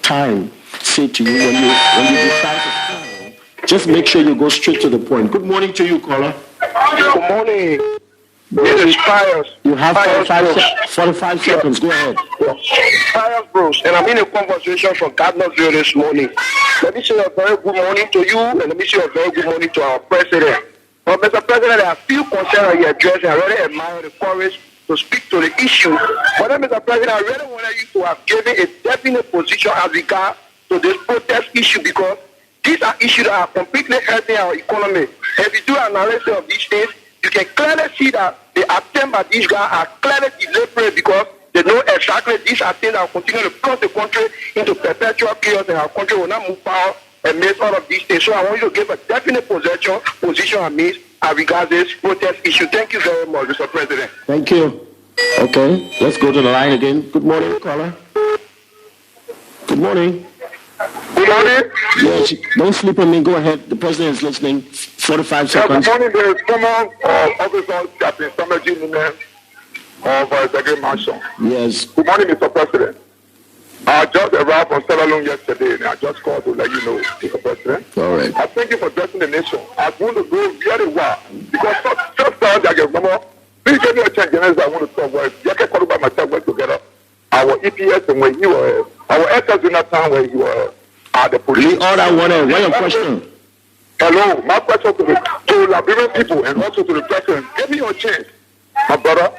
time, say to you when you decide to call, just make sure you go straight to the point. Good morning to you, caller. Good morning. This is Pius. You have 45 seconds. Go ahead. Pius Bros, and I'm in a conversation from Gardnerville this morning. Let me say a very good morning to you, and let me say a very good morning to our president. But Mr. President, there are few concerns that you address, and I really admire the courage to speak to the issue. But then, Mr. President, I really wanted you to have given a definite position as regards to this protest issue, because these are issues that are completely hurting our economy. If you do analysis of these things, you can clearly see that the attempt by these guys are clearly deliberate because they know exactly these are things that will continue to plunge the country into perpetual chaos, and our country will not move forward amidst all of these things. So I want you to give a definite position on me as regards this protest issue. Thank you very much, Mr. President. Thank you. Okay, let's go to the line again. Good morning, caller. Good morning. Good morning. Yes, don't sleep on me. Go ahead. The president is listening. 45 seconds. Good morning, the former officer, Captain Samuel G. Nunez of the Mansion. Yes. Good morning, Mr. President. I just arrived from Sierra Leone yesterday, and I just called to let you know, Mr. President. All right. I thank you for addressing the nation. I want to go very well because just times I get remember. Please give me a chance, I want to talk about. You can call about myself work together. Our EPS and when you were, our SS in that time when you were at the police. All I want to, what's your question? Hello, my question to Liberian people and also to the president. Give me your chance, my brother.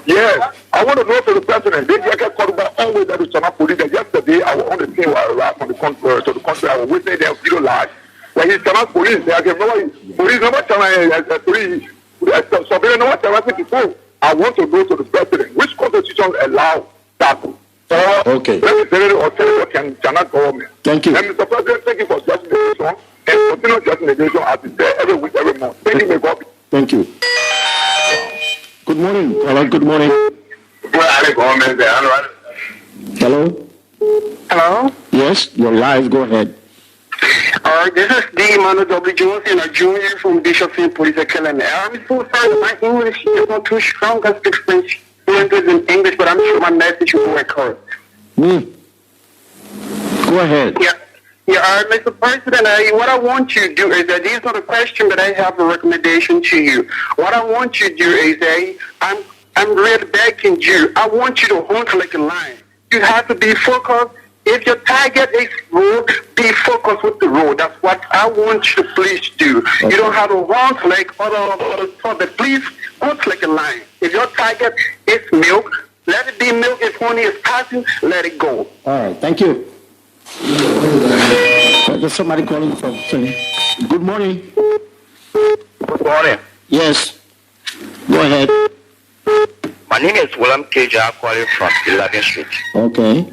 Yes, I want to know to the president. This Yaka Koruba always that is China police. And yesterday, I was on the scene where I arrived from the country to the country. I was witnessing their video live. When he's China police, they can remember police number China police. Surveillance number China before. I want to go to the president. Which constitution allow that? Okay. Cannot government. Thank you. And Mr. President, thank you for judging the nation and continue judging the nation as it's there every week, every month. Thank you, my God. Thank you. Good morning. Hello, good morning. Hello? Hello? Yes, you're live. Go ahead. All right, this is D. Emmanuel W. Johnson, a junior from Bishopton Police Academy. I'm so sorry, my English is not too strong. I speak French fluently in English, but I'm sure my message will work hard. Go ahead. Yeah, Mr. President, what I want you to do is that these are the questions that I have a recommendation to you. What I want you to do is that I'm really begging you. I want you to hunt like a lion. You have to be focused. If your target is road, be focused with the road. That's what I want you to please do. Okay. You don't have to hunt like other stuff, but please hunt like a lion. If your target is milk, let it be milk. If honey is passing, let it go. All right, thank you. There's somebody calling from. Good morning. Good morning. Yes. Go ahead. My name is William Keja, calling from 11th Street. Okay.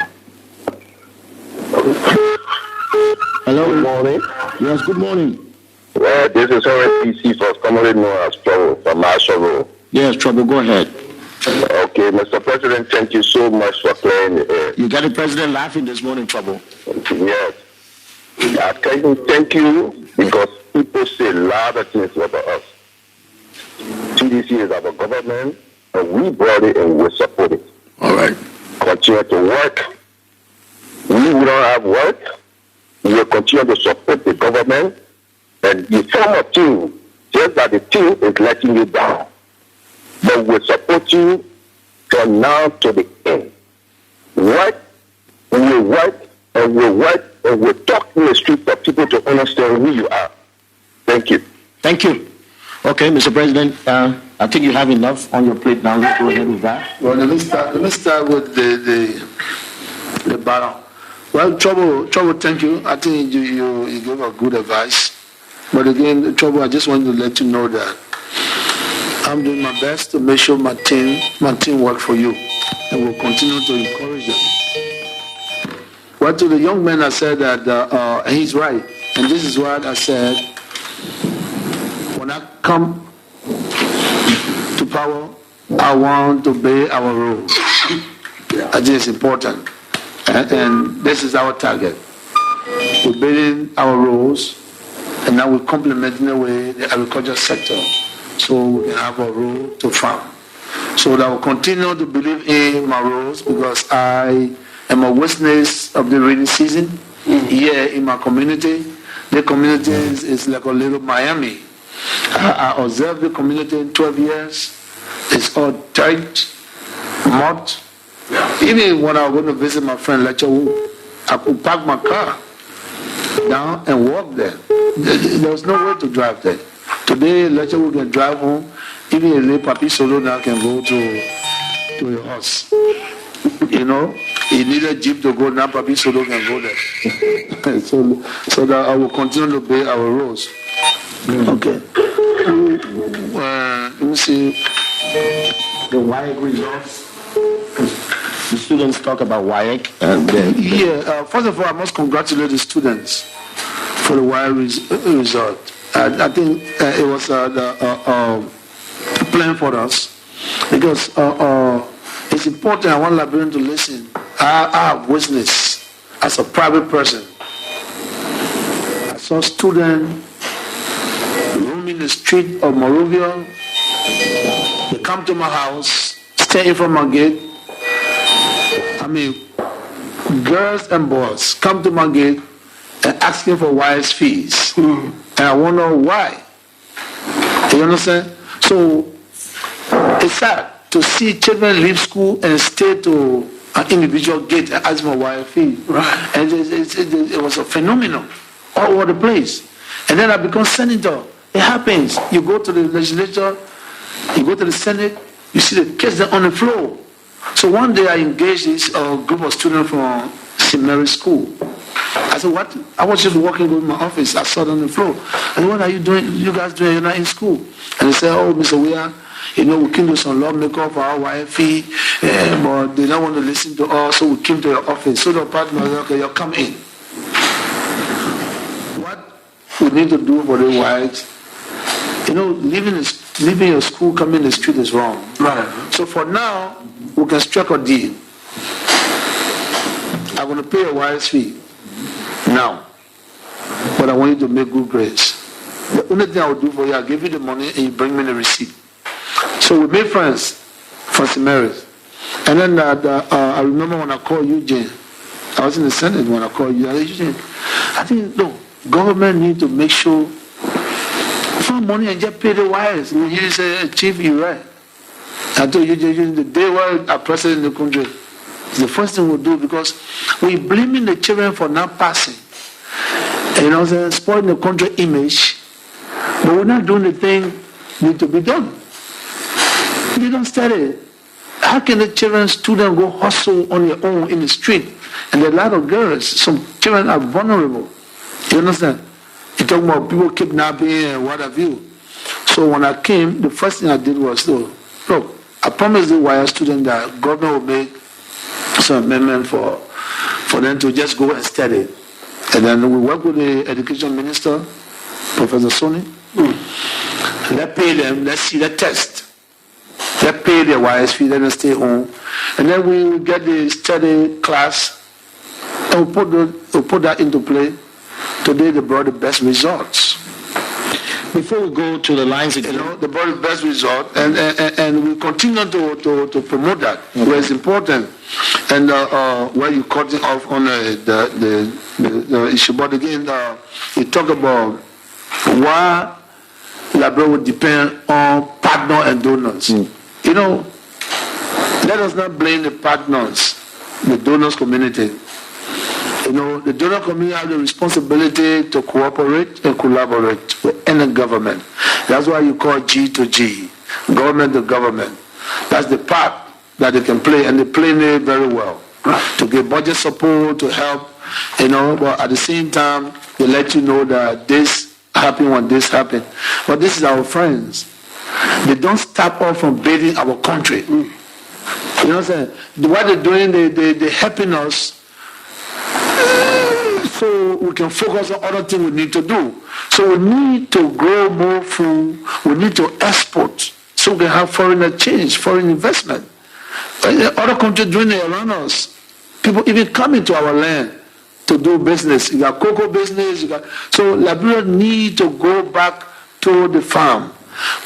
Hello. Good morning. Yes, good morning. Well, this is RSPC, for commonly known as Trouble, from Marshall Road. Yes, Trouble, go ahead. Okay, Mr. President, thank you so much for playing the air. You got the president laughing this morning, Trouble. Yes. Thank you, because people say a lot of things about us. TDC is our government, and we brought it and we support it. All right. Continue to work. We don't have work. We will continue to support the government, and you form a team, just that the team is letting you down. But we support you from now to the end. Work, we work, and we work, and we talk in the street for people to understand who you are. Thank you. Thank you. Okay, Mr. President, I think you have enough on your plate now. Let's go ahead with that. Well, let me start with the battle. Well, Trouble, thank you. I think you gave a good advice. But again, Trouble, I just wanted to let you know that I'm doing my best to make sure my team work for you, and will continue to encourage them. Well, to the young man, I said that, and he's right, and this is what I said, when I come to power, I want to obey our rules. I think it's important, and this is our target. We're building our rules, and now we're complementing the way the agriculture sector, so we can have a role to farm. So that I will continue to believe in my rules, because I am a witness of the rainy season here in my community. The community is like a little Miami. I observed the community in 12 years. It's all tight, mud. Even when I was going to visit my friend Lechawu, I could park my car down and walk there. There was no way to drive there. Today, Lechawu can drive home. Even a little Papi Solo now can go to your house. You know, he need a jeep to go, now Papi Solo can go there. so that I will continue to obey our rules. Okay. me see. The WIAC results. The students talk about WIAC. And then, First of all, I must congratulate the students for the WIAC result. I think it was the plan for us because it's important. I want Liberian to listen. I have witnessed as a private person. I saw students roaming the street of Monrovia. They come to my house, stay in front of my gate. I mean, girls and boys come to my gate and asking for wise fees. And I wonder why. You understand? So it's sad to see children leave school and stay to an individual gate and ask for wise fee. Right. And it was a phenomenon all over the place. And then I become senator. It happens. You go to the legislature, you go to the Senate, you see the kids on the floor. So one day I engaged this group of students from St. Mary's School. I said, what? I was just walking to my office. I saw them on the floor. I said, what are you doing? You guys doing? You're not in school. And they said, oh, Mr. Weah, we came to some lawmaker for our YFE, but they don't want to listen to us, so we came to your office. So the partner said, okay, you come in. What we need to do for the whites, leaving your school, coming in the street is wrong. Right. So for now, we can strike a deal. I'm going to pay a wise fee now, but I want you to make good grades. The only thing I will do for you, I'll give you the money and you bring me the receipt. So we made friends for St. Mary's. And then I remember when I called Eugene, I was in the Senate when I called you. I said, Eugene, I think, no, government need to make sure find money and just pay the wires. And he said, Chief, you're right. I told Eugene, the day we're our president in the country, it's the first thing we'll do because we're blaming the children for not passing. And spoiling the country image. But we're not doing the thing need to be done. They don't study. How can the student go hustle on their own in the street? And there are a lot of girls, some children are vulnerable. You understand? You talk about people kidnapping and what have you. So when I came, the first thing I did was, look, I promised the WIAC student that government will make some amendment for them to just go and study. And then we work with the education minister, Professor Soni. Let's pay them, let's see the test. Let's pay their wise fee, let them stay home. And then we will get the study class and we'll put that into play. Today they brought the best results. Before we go to the lines again, they brought the best result, and we continue to promote that where it's important. And where you're cutting off on the issue, but again, you talk about why Liberia would depend on partner and donors. Let us not blame the partners, the donors community. The donor community has the responsibility to cooperate and collaborate with any government. That's why you call G to G, government to government. That's the part that they can play, and they play it very well. To give budget support, to help, but at the same time, they let you know that this happened when this happened. But this is our friends. They don't stop us from building our country. You know what I'm saying? What they're doing, they're helping us so we can focus on other things we need to do. So we need to grow more food. We need to export so we can have foreign exchange, foreign investment. Other countries doing it around us. People even coming to our land to do business. You got cocoa business. So Liberia need to go back to the farm.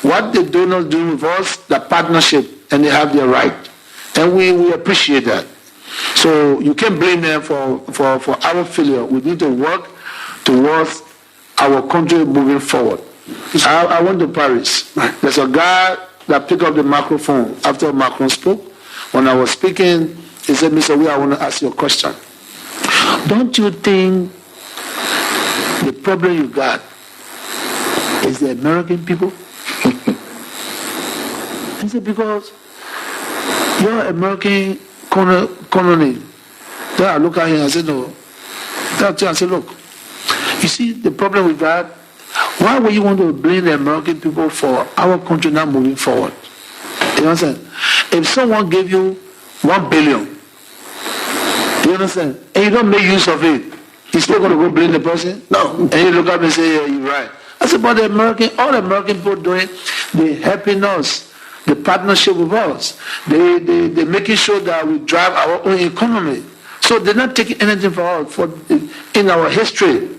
What the donors do with us, the partnership, and they have their right. And we appreciate that. So you can't blame them for our failure. We need to work towards our country moving forward. I went to Paris. There's a guy that picked up the microphone after Macron spoke. When I was speaking, he said, Mr. Weah, I want to ask you a question. Don't you think the problem you got is the American people? I said, because you're American colony. Then I look at him and I said, no. I said, look, you see the problem we got, Why would you want to blame the American people for our country not moving forward? You understand? If someone gave you $1 billion, you understand, and you don't make use of it, you still going to go blame the person? No. And you look up and say, yeah, you're right. That's about the American, all the American people doing, they helping us, the partnership with us. They making sure that we drive our own economy. So they're not taking anything for us in our history.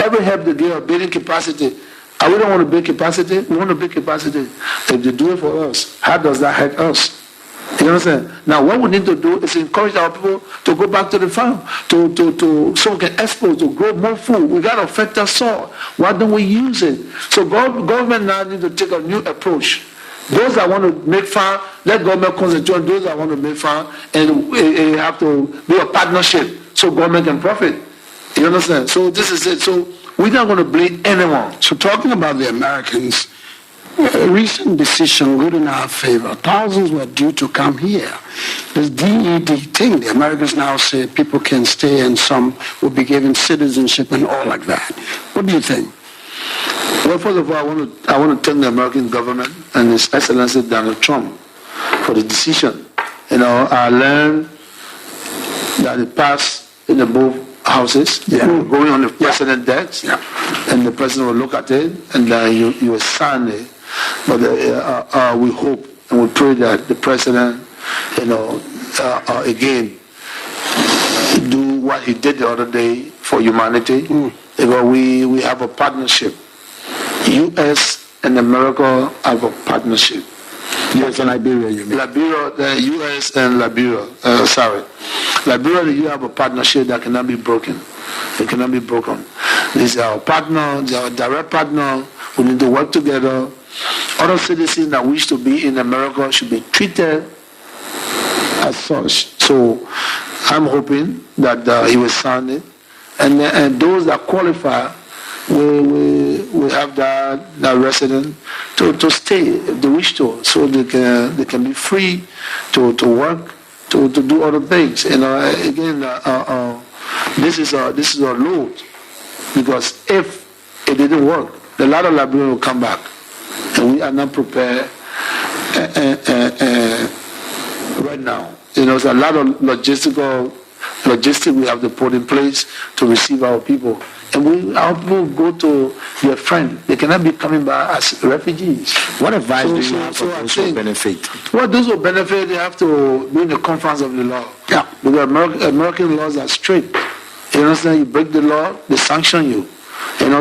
Every help they give, building capacity. We don't want to build capacity. We want to build capacity. If they do it for us, how does that help us? You understand? Now, what we need to do is encourage our people to go back to the farm, so we can export, to grow more food. We got to affect our soil. Why don't we use it? So government now need to take a new approach. Those that want to make farm, let government concentrate on those that want to make farm, and we have to be a partnership so government can profit. You understand? So this is it. So we're not going to blame anyone. So talking about the Americans, a recent decision good in our favor. Thousands were due to come here. This DED thing, the Americans now say people can stay and some will be given citizenship and all like that. What do you think? Well, first of all, I want to thank the American government and His Excellency Donald Trump for the decision. You know, I learned that it passed in the both houses, going on the president desk, and the president will look at it and you will sign it. But we hope and we pray that the president, again, do what he did the other day for humanity. Because we have a partnership. U.S. and America have a partnership. U.S. and Liberia, you mean? Liberia, the U.S. and Liberia, Liberia, you have a partnership that cannot be broken. It cannot be broken. This is our partner, they are our direct partner. We need to work together. Other citizens that wish to be in America should be treated as such. So I'm hoping that he will sign it. And those that qualify, we have that resident to stay if they wish to, so they can be free to work, to do other things. Again, this is a load, because if it didn't work, a lot of Liberians will come back, and we are not prepared right now. There's a lot of logistics we have to put in place to receive our people. And our people go to their friend. They cannot be coming back as refugees. What advice do you have for those who benefit? Well, those who benefit, they have to be in the confines of the law. Yeah. Because American laws are strict. You understand? You break the law, they sanction you.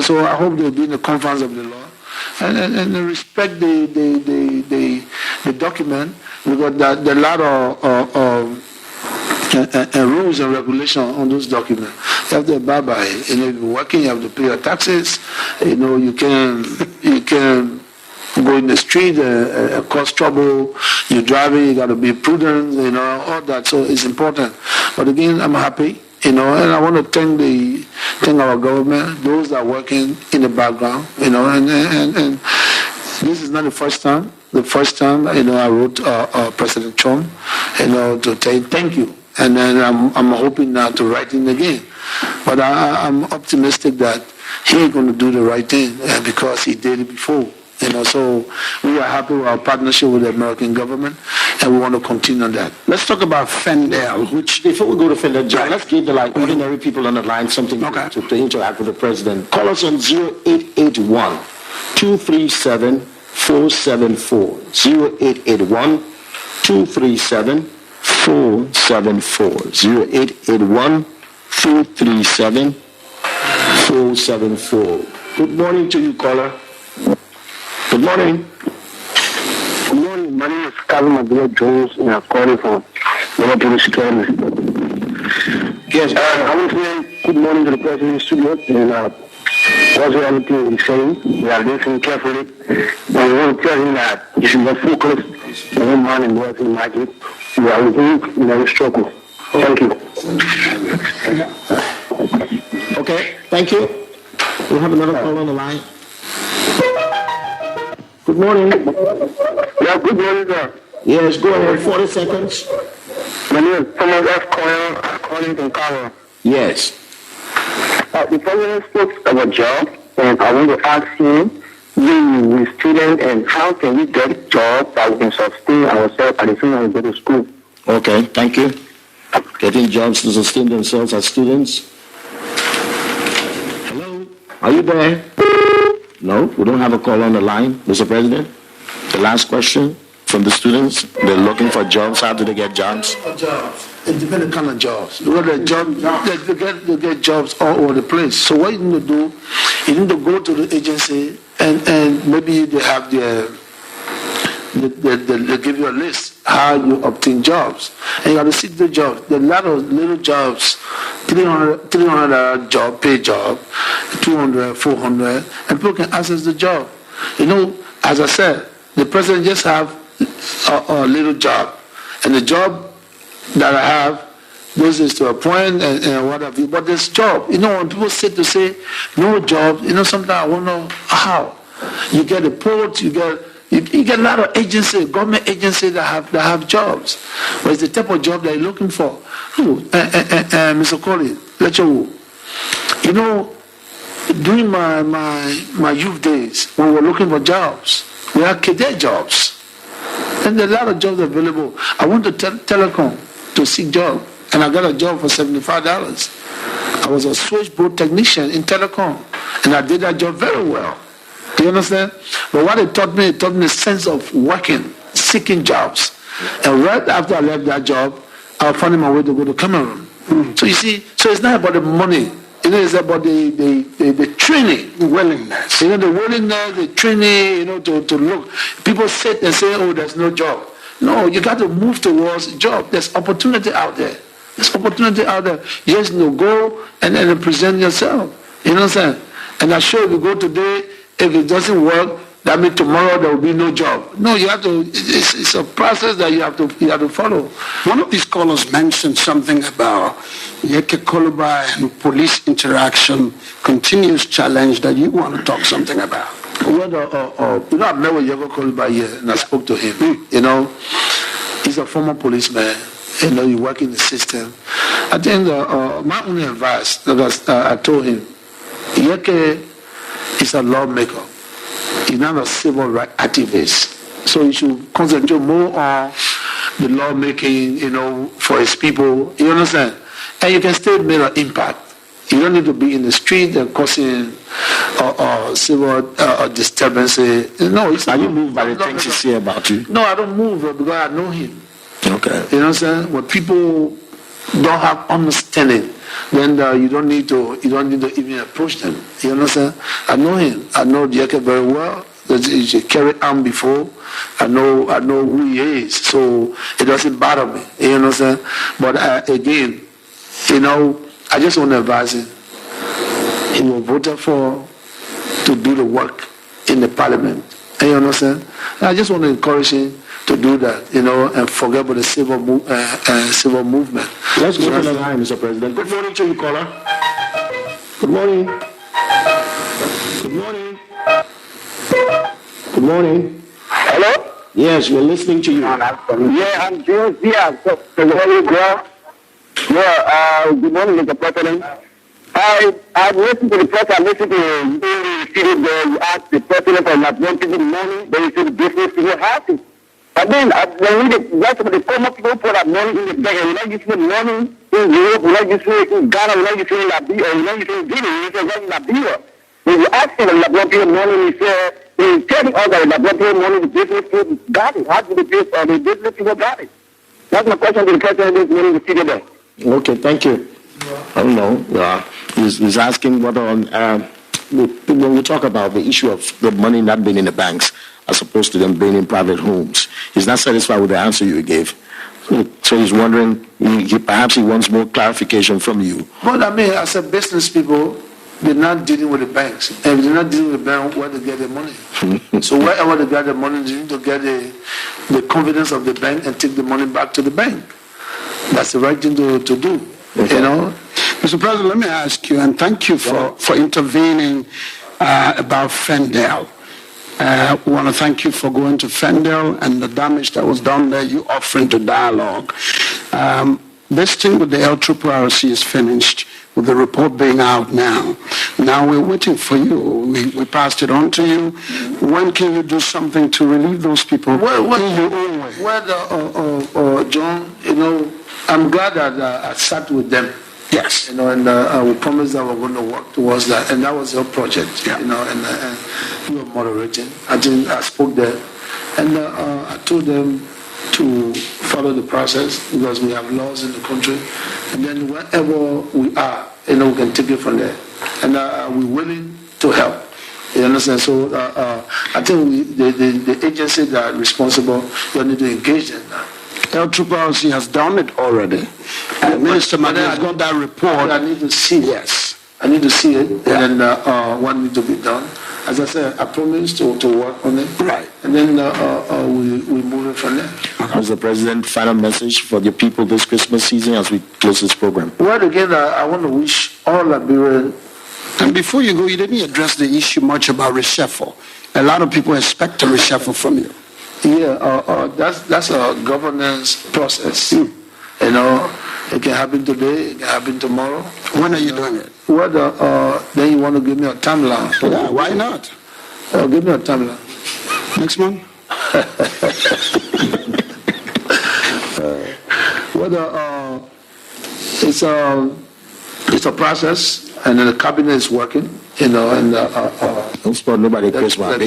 So I hope they'll be in the confines of the law. And respect the document, because there are a lot of rules and regulations on those documents. You have to abide by it. If you're working, you have to pay your taxes. You can go in the street and cause trouble. You're driving, you got to be prudent. All that. So it's important. But again, I'm happy. And I want to thank our government, those that are working in the background. And this is not the first time. The first time, I wrote President Trump, to say thank you. And then I'm hoping now to write it again. But I'm optimistic that he's going to do the right thing because he did it before. So we are happy with our partnership with the American government, and we want to continue on that. Let's talk about Fendel, Which, before we go to Fender, John, let's give the ordinary people on the line something to interact with the president. Call us on 0881 237 474 0881 237 474 0881 237 474. Good morning to you, caller. Good morning. Good morning. My name is Calvin McGill Jones, and I'm calling from Liverpool Security. Yes, I want to say good morning to the president of the studio, and what's everything he's saying. We are listening carefully, and we want to tell him that you should not focus on one man and working like it. We are weak in our struggle. Thank you. Okay, thank you. We have another call on the line. Good morning. Yeah, good morning, sir. Yes, go ahead. 40 seconds. My name is Thomas F. Coyle, calling from Carver. Yes. The president spoke of a job, And I want to ask him, we students, and how can we get jobs that we can sustain ourselves at the same time we go to school? Okay, thank you. Getting jobs to sustain themselves as students. Hello? Are you there? No, we don't have a call on the line, Mr. President. The last question from the students. They're looking for jobs. How do they get jobs? Jobs. It depends on the kind of jobs. You get jobs all over the place. So what you need to do, you need to go to the agency and maybe they have they give you a list how you obtain jobs. And you have to seek the jobs. There are a lot of little jobs, $300 job, paid job, 200, 400, and people can access the job. You know, as I said, the president just have a little job. And the job that I have, this is to appoint and whatever. But this job, you know, when people sit to say no job, you know, sometimes I wonder how. You get a port, you get a lot of agencies, government agencies that have jobs. But it's the type of job that you're looking for. Mr. Colley, you know, during my youth days, when we were looking for jobs, we had cadet jobs. And there are a lot of jobs available. I went to telecom to seek job, and I got a job for $75. I was a switchboard technician in telecom, and I did that job very well. Do you understand? But what it taught me the sense of working, seeking jobs. And right after I left that job, I was finding my way to go to Cameroon. So you see, so it's not about the money. You know, it's about the training, the willingness. You know, the willingness, the training, you know, to look. People sit and say, oh, there's no job. No, you got to move towards a job. There's opportunity out there. There's opportunity out there. You just go and present yourself. You know what I'm saying? And I'm sure if you go today, if it doesn't work, that means tomorrow there will be no job. No, you have to. It's a process that you have to follow. One of these callers mentioned something about Yeke Koluba and police interaction, continuous challenge that you want to talk something about. Well, you know, I've met with Yeke Koluba here, and I spoke to him. You know, he's a former policeman. You know, he works in the system. I think my only advice that I told him, Yeke is a lawmaker. He's not a civil rights activist. So he should concentrate more on the lawmaking, you know, for his people. You understand? And you can still make an impact. You don't need to be in the street and causing civil disturbances. No, it's Are you moved by the things he say about you? No, I don't move because I know him. Okay. You know what I'm saying? When people don't have understanding, then you don't need to even approach them. You understand? I know him. I know Yeke very well. He carried arm before. I know who he is. So it doesn't bother me. You know what I'm saying? But again, you know, I just want to advise him. He was voted for to do the work in the parliament. You understand? I just want to encourage him to do that, you know, and forget about the civil movement. Let's go to the line, Mr. President. Good morning to you, caller. Good morning. Good morning. Good morning. Hello? Yes, we're listening to you. Yeah, I'm James. Yeah, good morning, bro. Yeah, good morning, Mr. President. I listened to the press. I listened to you ask the president for not wanting the money, but you see the business people happy. And then when the rest of the common people put that money in the bank, and we're not using the money in Europe, we're not using it in Ghana, we're not using it in Liberia, we're not using it in Guinea, we're using it in Liberia. When you ask him the Liberian money, he's telling us that the Liberian money, the business people got it. How do the business people got it? That's my question to the president this morning to see today. Okay, thank you. I don't know. He's asking whether when we talk about the issue of the money not being in the banks as opposed to them being in private homes, he's not satisfied with the answer you gave. So he's wondering, perhaps he wants more clarification from you. But I mean, as a business people, they're not dealing with the banks. And if they're not dealing with the bank, where they get their money? So wherever they get the money, they need to get the confidence of the bank and take the money back to the bank. That's the right thing to do. Okay. You know? Mr. President, let me ask you, and thank you for intervening about Fendel. We want to thank you for going to Fendel and the damage that was done there, you offering to dialogue. this thing with the LRRC is finished, with the report being out now. Now we're waiting for you. We passed it on to you. When can you do something to relieve those people in your own way? Well, John, I'm glad that I sat with them. Yes. And we promised that we're going to work towards that, and that was your project. Yeah. And you were moderating. I spoke there, and I told them to follow the process because we have laws in the country, and then wherever we are, we can take it from there, and we're willing to help. You understand? So I think the agency that are responsible, you need to engage in that. LRRC has done it already. Minister Mane has got that report. I need to see it. Yes. I need to see it, and then what needs to be done. As I said, I promised to work on it. Right. And then we move it from there. Mr. President, final message for the people this Christmas season as we close this program. Well, again, I want to wish all Liberians. And before you go, you didn't address the issue much about reshuffle. A lot of people expect a reshuffle from you. Yeah, that's a governance process. It can happen today, it can happen tomorrow. When are you doing it? Well, then you want to give me a timeline. Yeah, why not? Give me a timeline. Next month? It's a process, and then the cabinet is working, Don't spoil nobody Christmas.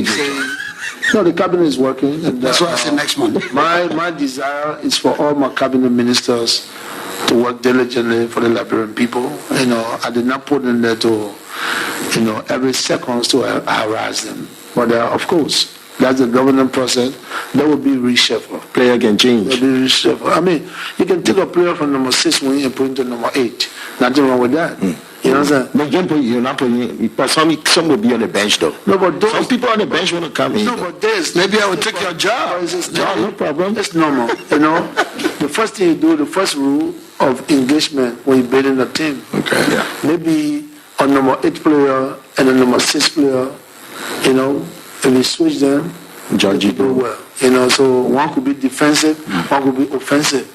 No, the cabinet is working. And, That's why I said next month. My desire is for all my cabinet ministers to work diligently for the Liberian people. I did not put in there to, every second to harass them. But of course, that's the governance process. There will be reshuffle. Player can change. There will be reshuffle. I mean, you can take a player from number 6 and put him to number 8. Nothing wrong with that. You know what I'm saying? But you're not putting. But some will be on the bench though. No, but some people on the bench want to come in. No, but maybe I will take your job. No problem. It's normal. The first thing you do, the first rule of engagement when you're building a team. Okay. Yeah. Maybe a number 8 player and a number 6 player. If you switch them, Judge it do well. So one could be defensive, one could be offensive.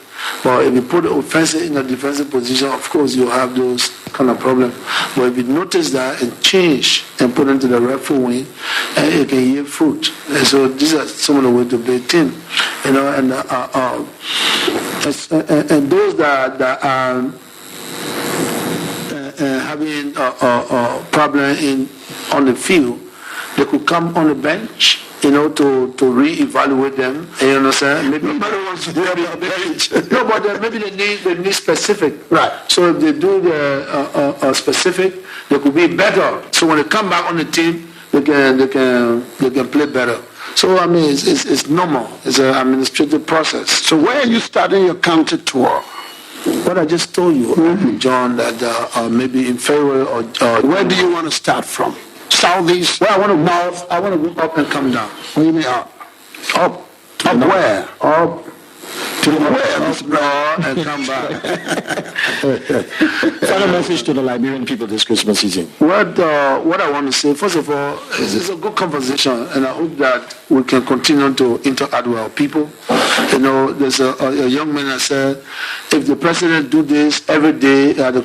But if you put the offensive in a defensive position, of course you have those kind of problems. But if you notice that and change and put into the rightful wing, it can yield fruit. And so these are some of the ways to play a team. And those that are having a problem on the field, they could come on the bench, to re-evaluate them. You understand? Maybe nobody wants to do on the bench. No, but maybe they need specific. Right. So if they do the specific, they could be better. So when they come back on the team, they can play better. So I mean, it's normal. It's an administrative process. So where are you starting your county tour? What I just told you, John, that maybe in February or where do you want to start from? Southeast? Well, I want to go up and come down. What do you mean up? Up where? Up to the where? And come back. Final message to the Liberian people this Christmas season. What I want to say, first of all, it's a good conversation, and I hope that we can continue to interact with our people. There's a young man that said, if the president do this every day, the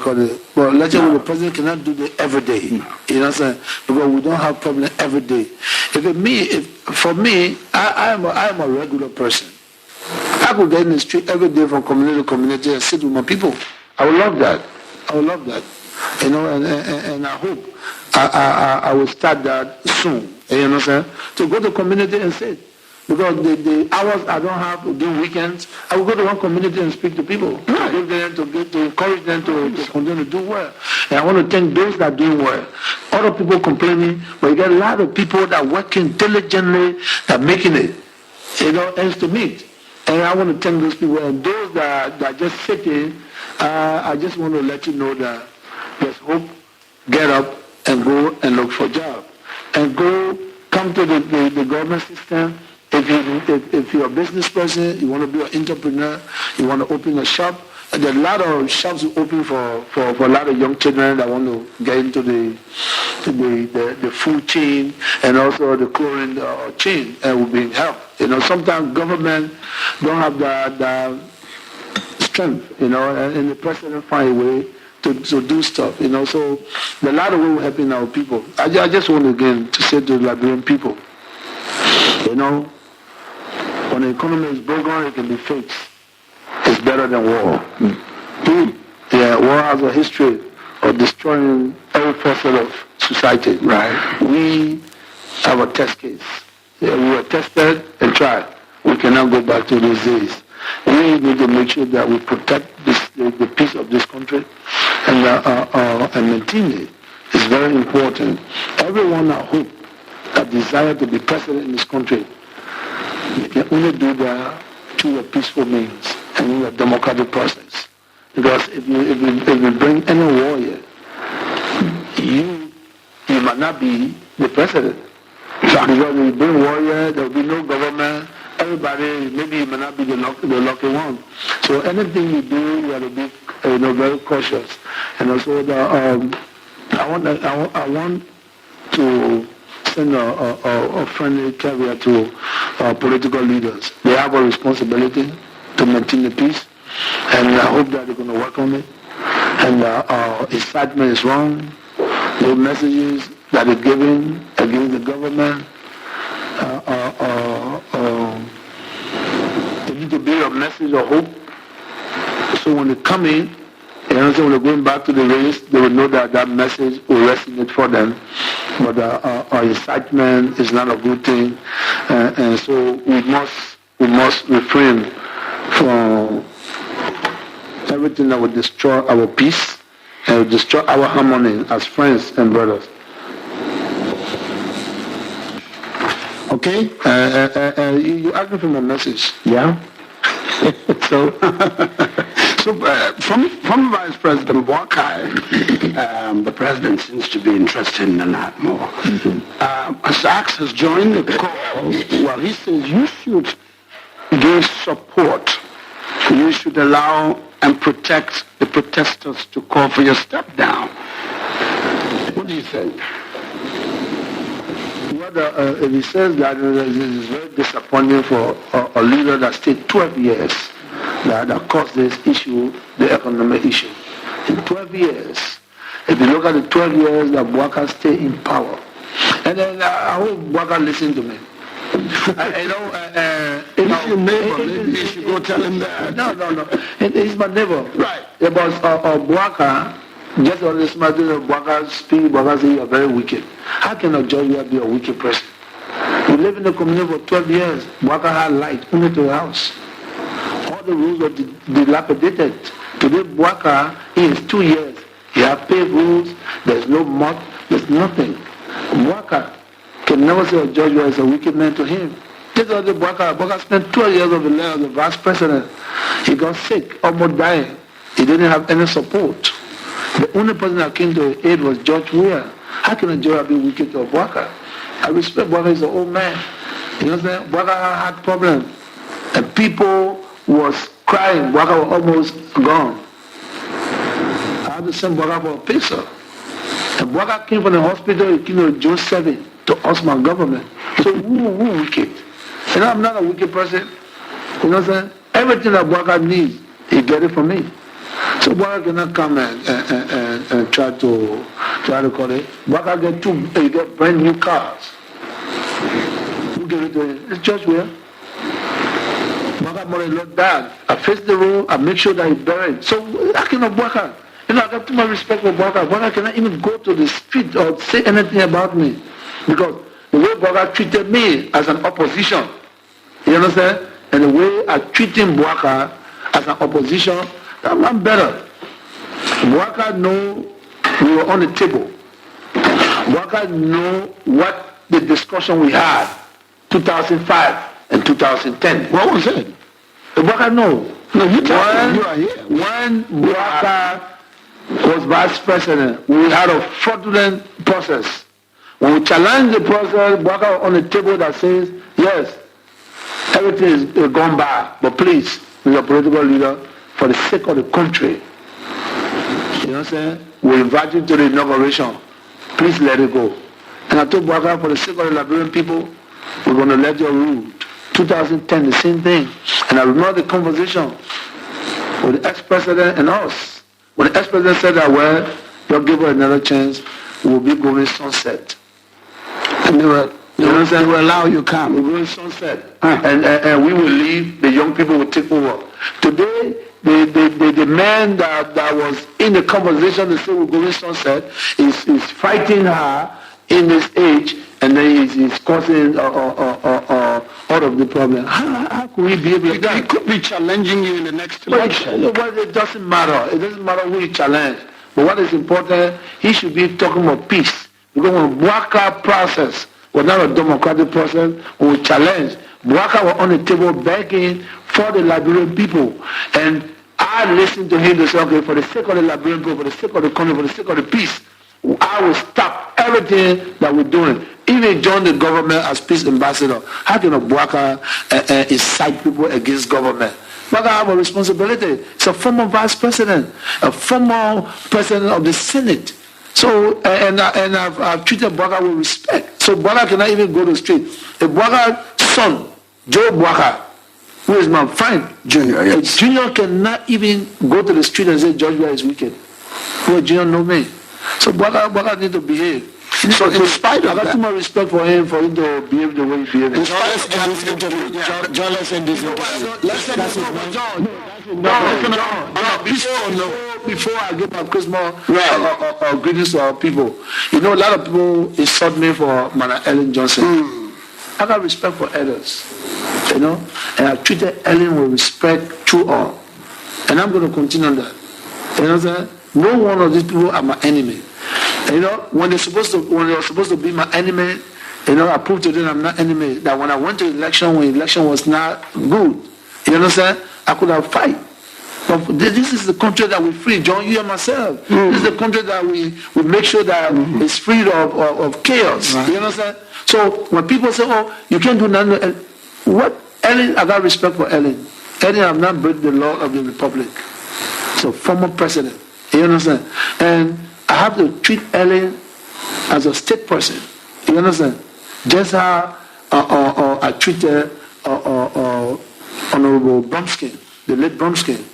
president cannot do this every day. You know what I'm saying? Because we don't have problem every day. For me, I am a regular person. I could get in the street every day from community to community and sit with my people. I would love that. And I hope I will start that soon. You know what I'm saying? To go to community and sit. Because the hours I don't have during weekends, I will go to one community and speak to people. To give them, to encourage them to continue to do well. And I want to thank those that are doing well. Other people complaining, but you get a lot of people that are working diligently, that are making it. Ends to meet. And I want to thank those people. And those that are just sitting, I just want to let you know that there's hope. Get up and go and look for a job. And come to the government system. If you're a business person, you want to be an entrepreneur, you want to open a shop, and there are a lot of shops open for a lot of young children that want to get into the food chain and also the clothing chain, and will be help. Sometimes government don't have the strength, and the president find a way to do stuff, So there are a lot of ways we're helping our people. I just want again to say to the Liberian people, when the economy is broken, it can be fixed. It's better than war. Yeah, war has a history of destroying every facet of society. Right. We have a test case. Yeah, we were tested and tried. We cannot go back to those days. We need to make sure that we protect the peace of this country and maintain it. It's very important. Everyone I hope that desire to be president in this country, you can only do that through a peaceful means and in a democratic process. Because if you bring any warrior, you might not be the president. Because if you bring warrior, there will be no government. Everybody, maybe you may not be the lucky one. So anything you do, you have to be very cautious. And also, I want to send a friendly caveat to political leaders. They have a responsibility to maintain the peace, and I hope that they're going to work on it. And incitement is wrong. The messages that are given against the government, they need to be a message of hope. So when they come in, and also when they're going back to the race, they will know that message will resonate for them. But incitement is not a good thing, and so we must refrain from everything that will destroy our peace and will destroy our harmony as friends and brothers. Okay, you asked me for my message. Yeah. So from Vice President Weah, the president seems to be interested in a lot more. Mm-hmm. Sachs has joined the call. Well, he says you should give support. You should allow and protect the protesters to call for your step down. What do you think? Well, he says that it is very disappointing for a leader that stayed 12 years that caused this issue, the economic issue. In 12 years, if you look at the 12 years that Weah stayed in power, and then I hope Weah listen to me. He's your neighbor. Maybe you should go tell him that. No. He's my neighbor. Right. But Weah, just on this matter of Weah's speech, Weah says you are very wicked. How can a judge be a wicked person? You live in the community for 12 years. Weah had light only to the house. All the rules are dilapidated. Today, Weah, in 2 years, he has paved roads. There's no mud. There's nothing. Weah can never say a judge was a wicked man to him. This was the Weah spent 12 years of the life of the vice president. He got sick, almost died. He didn't have any support. The only person that came to his aid was Judge Weah. How can a judge be wicked to Weah? I respect Weah, he's an old man. You know what I'm saying? Weah had problems. And people was crying. Weah was almost gone. I had to send Weah for a pizza. And Weah came from the hospital, he came to June 7 to ask my government. So who wicked? I'm not a wicked person. You know what I'm saying? Everything that Weah needs, he get it from me. So Weah cannot come and try to call it. Weah get brand new cars. Who gave it to him? It's Judge Weah. Weah more than that. I face the road, I make sure that he's buried. So I cannot Weah. I got too much respect for Weah. Weah cannot even go to the street or say anything about me. Because the way Weah treated me as an opposition, you understand? And the way I treat him, Weah, as an opposition, I'm better. Weah know we were on the table. Weah know what the discussion we had, 2005 and 2010. What was it? Weah know. No, you are here. When Weah was vice president, we had a fraudulent process. When we challenged the process, Weah on the table that says, yes, everything is gone by, but please, we are political leader, for the sake of the country, you know what I'm saying? We invite you to the inauguration. Please let it go. And I told Weah, for the sake of the Liberian people, we're going to let you rule. 2010, the same thing. And I remember the conversation. with the ex-president and us. When the ex-president said that, well, you'll give her another chance, we'll be going sunset. And they will allow you come. We're going sunset. And we will leave, the young people will take over. Today, the man that was in the conversation to say we're going sunset is fighting her in this age, and then he's causing all of the problem. How could we be able to do that? He could be challenging you in the next election. But it doesn't matter. It doesn't matter who you challenge. But what is important, he should be talking about peace. Because when Buaka process was not a democratic process, when we challenge, Buaka was on the table begging for the Liberian people. And I listened to him to say, okay, for the sake of the Liberian people, for the sake of the country, for the sake of the peace, I will stop everything that we're doing. Even join the government as peace ambassador. How can a Buaka incite people against government? Buaka have a responsibility. It's a former vice president, a former president of the Senate. So, and I've treated Buaka with respect. So Buaka cannot even go to the street. If Buaka's son, Joe Buaka, who is my friend, Junior, yes. Junior cannot even go to the street and say George Weah is wicked. Well, Junior know me. So Buaka need to behave. So in spite of I got that, too much respect for him to behave the way he behaves. in spite of that, John, let's end this interview. Before I give my Christmas greetings to our people, you know, a lot of people insult me for Mana Ellen Johnson. I got respect for elders, you know, and I treated Ellen with respect to all, and I'm going to continue on that. You know what I'm saying? No one of these people are my enemy. And, you know, when they're supposed to be my enemy, you know, I proved to them I'm not enemy. That when I went to election, when election was not good, you understand? I could have fight. But this is the country that we free, John, you and myself. This is the country that we make sure that it's free of chaos. Right. You understand? So when people say, oh, you can't do nothing, what? Ellen, I got respect for Ellen. Ellen have not break the law of the republic. So former president. You understand? And I have to treat Ellen as a state person. You understand? Just how I treated Honorable Bromskin, the late Bromskin.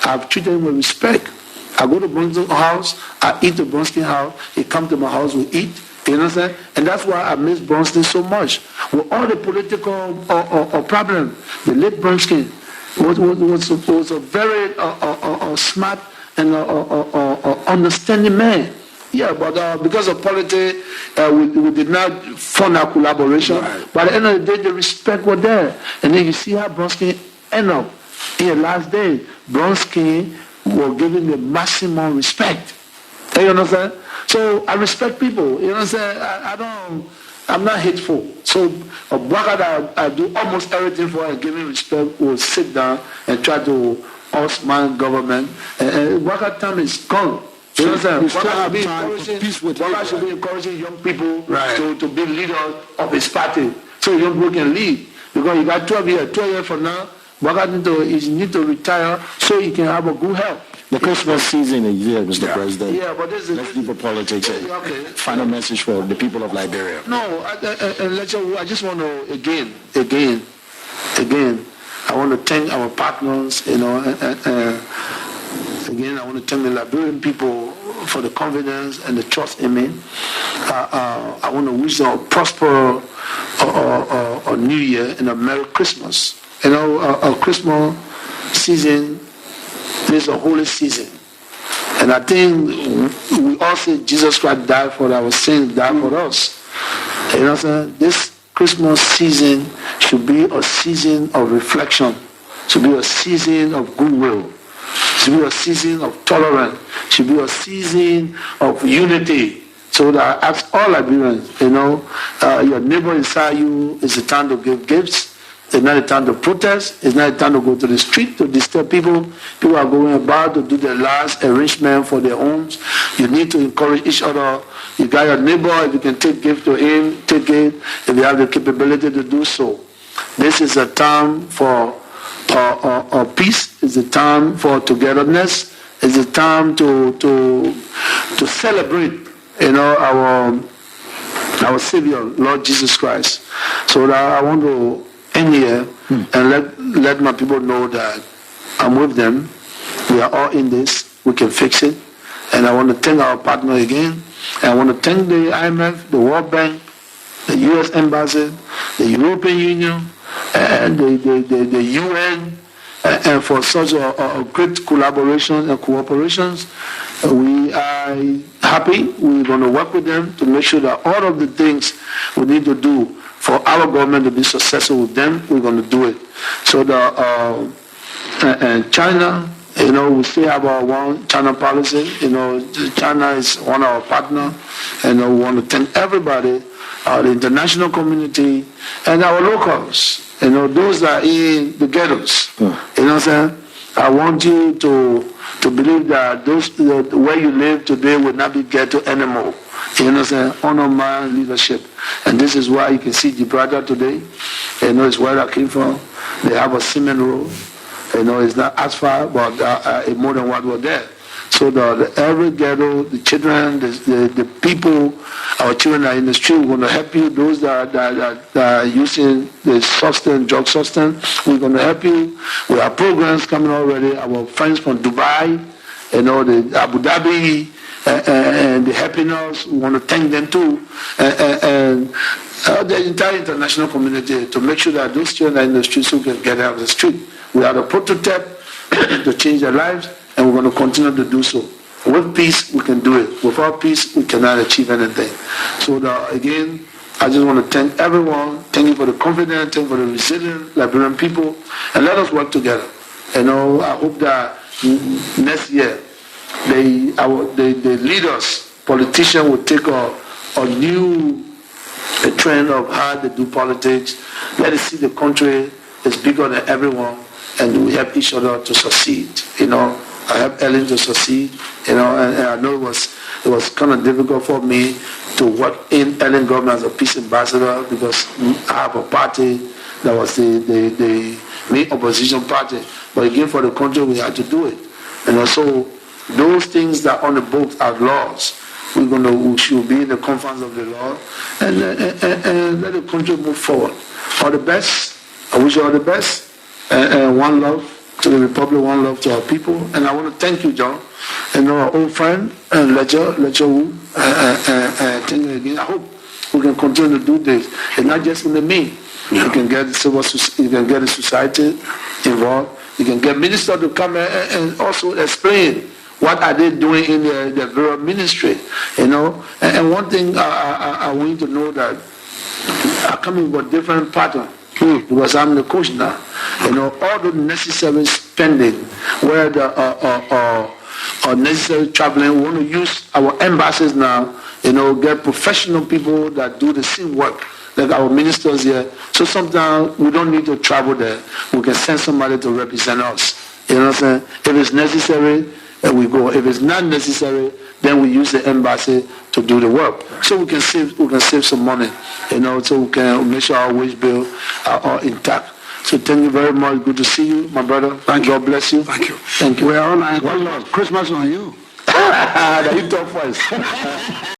I've treated him with respect. I go to Bromskin's house, I eat at Bromskin's house, he come to my house, we eat. You understand? And that's why I miss Bromskin so much. With all the political problem, the late Bromskin was a very smart and understanding man. Yeah, but because of politics, we did not fund our collaboration. Right. But at the end of the day, the respect was there. And then you see how Bronsky ended up. In the last day, Bronsky was given the maximum respect. You understand? So I respect people. You understand? I'm not hateful. So a Buaka that I do almost everything for and giving respect will sit down and try to Osman government. And Buaka time is gone. You understand? Buaka should be encouraging young people to be leaders of his party. So young people can lead. Because you got 12 years from now, Buaka need to retire so he can have a good health. The Christmas season is here, Mr. President. Yeah, but this is... Let's leave the politics. Okay. Final message for the people of Liberia. No, I just want to, again, I want to thank our partners, you know, again, I want to thank the Liberian people for the confidence and the trust in me. I want to wish them a prosperous New Year and a Merry Christmas. You know, a Christmas season is a holy season. And I think we all say Jesus Christ died for our sins, died for us. You know what I'm saying? This Christmas season should be a season of reflection, should be a season of goodwill, should be a season of tolerance, should be a season of unity. So that I ask all Liberians, you know, your neighbor inside you is the time to give gifts. It's not a time to protest. It's not a time to go to the street to disturb people. People are going about to do their last arrangement for their homes. You need to encourage each other. You got your neighbor, if you can take gift to him, take it. If you have the capability to do so. This is a time for peace. It's a time for togetherness. It's a time to celebrate, you know, our Savior, Lord Jesus Christ. So that I want to end here and let my people know that I'm with them we are all in this. We can fix it. And I want to thank our partner again. And I want to thank the IMF, the World Bank, the U.S. Embassy, the European Union, and the UN, and for such a great collaboration and cooperations. We are happy. We're going to work with them to make sure that all of the things we need to do for our government to be successful with them, we're going to do it. So and China, we still have our one China policy. China is one of our partners, and we want to thank everybody, the international community, and our locals. Those that are in the ghettos. You know what I'm saying? I want you to believe that those where you live today will not be ghetto anymore. You know what I'm saying? Honor my leadership. And this is why you can see Gibraltar today. It's where I came from. They have a cement road. It's not asphalt, but more than what was there. So every ghetto, the children, the people, our children are in the street. We're going to help you. Those that are using the drug substance, we're going to help you. We have programs coming already. Our friends from Dubai, the Abu Dhabi, and they're helping us. We want to thank them too. And the entire international community to make sure that those children are in the streets who can get out of the street. We are the prototype to change their lives, and we're going to continue to do so. With peace, we can do it. Without peace, we cannot achieve anything. So again, I just want to thank everyone. Thank you for the confidence, thank you for the resilient Liberian people, and let us work together. I hope that next year, the leaders, politicians will take a new trend of how they do politics. Let us see the country is bigger than everyone, and we help each other to succeed. I helped Ellen to succeed, and I know it was kind of difficult for me to work in Ellen government as a peace ambassador because I have a party that was the main opposition party. But again, for the country, we had to do it. So those things that are on the books are laws. We should be in the confines of the law and let the country move forward. All the best. I wish you all the best. And one love to the Republic, one love to our people. And I want to thank you, John, and our old friend, and Ledger Wu. Thank you again. I hope we can continue to do this. And not just in the me. You can get the society involved. You can get ministers to come and also explain what are they doing in the various ministry, And one thing I want you to know that I come in with a different pattern because I'm the coach now. All the necessary spending, where the necessary traveling, we want to use our embassies now. Get professional people that do the same work, like our ministers here. So sometimes we don't need to travel there. We can send somebody to represent us. You know what I'm saying? If it's necessary, we go. If it's not necessary, then we use the embassy to do the work. So we can save some money, so we can make sure our wage bill are intact. So thank you very much. Good to see you, my brother. Thank you. God bless you. Thank you. Thank you. We're on Christmas on you. Now you talk first.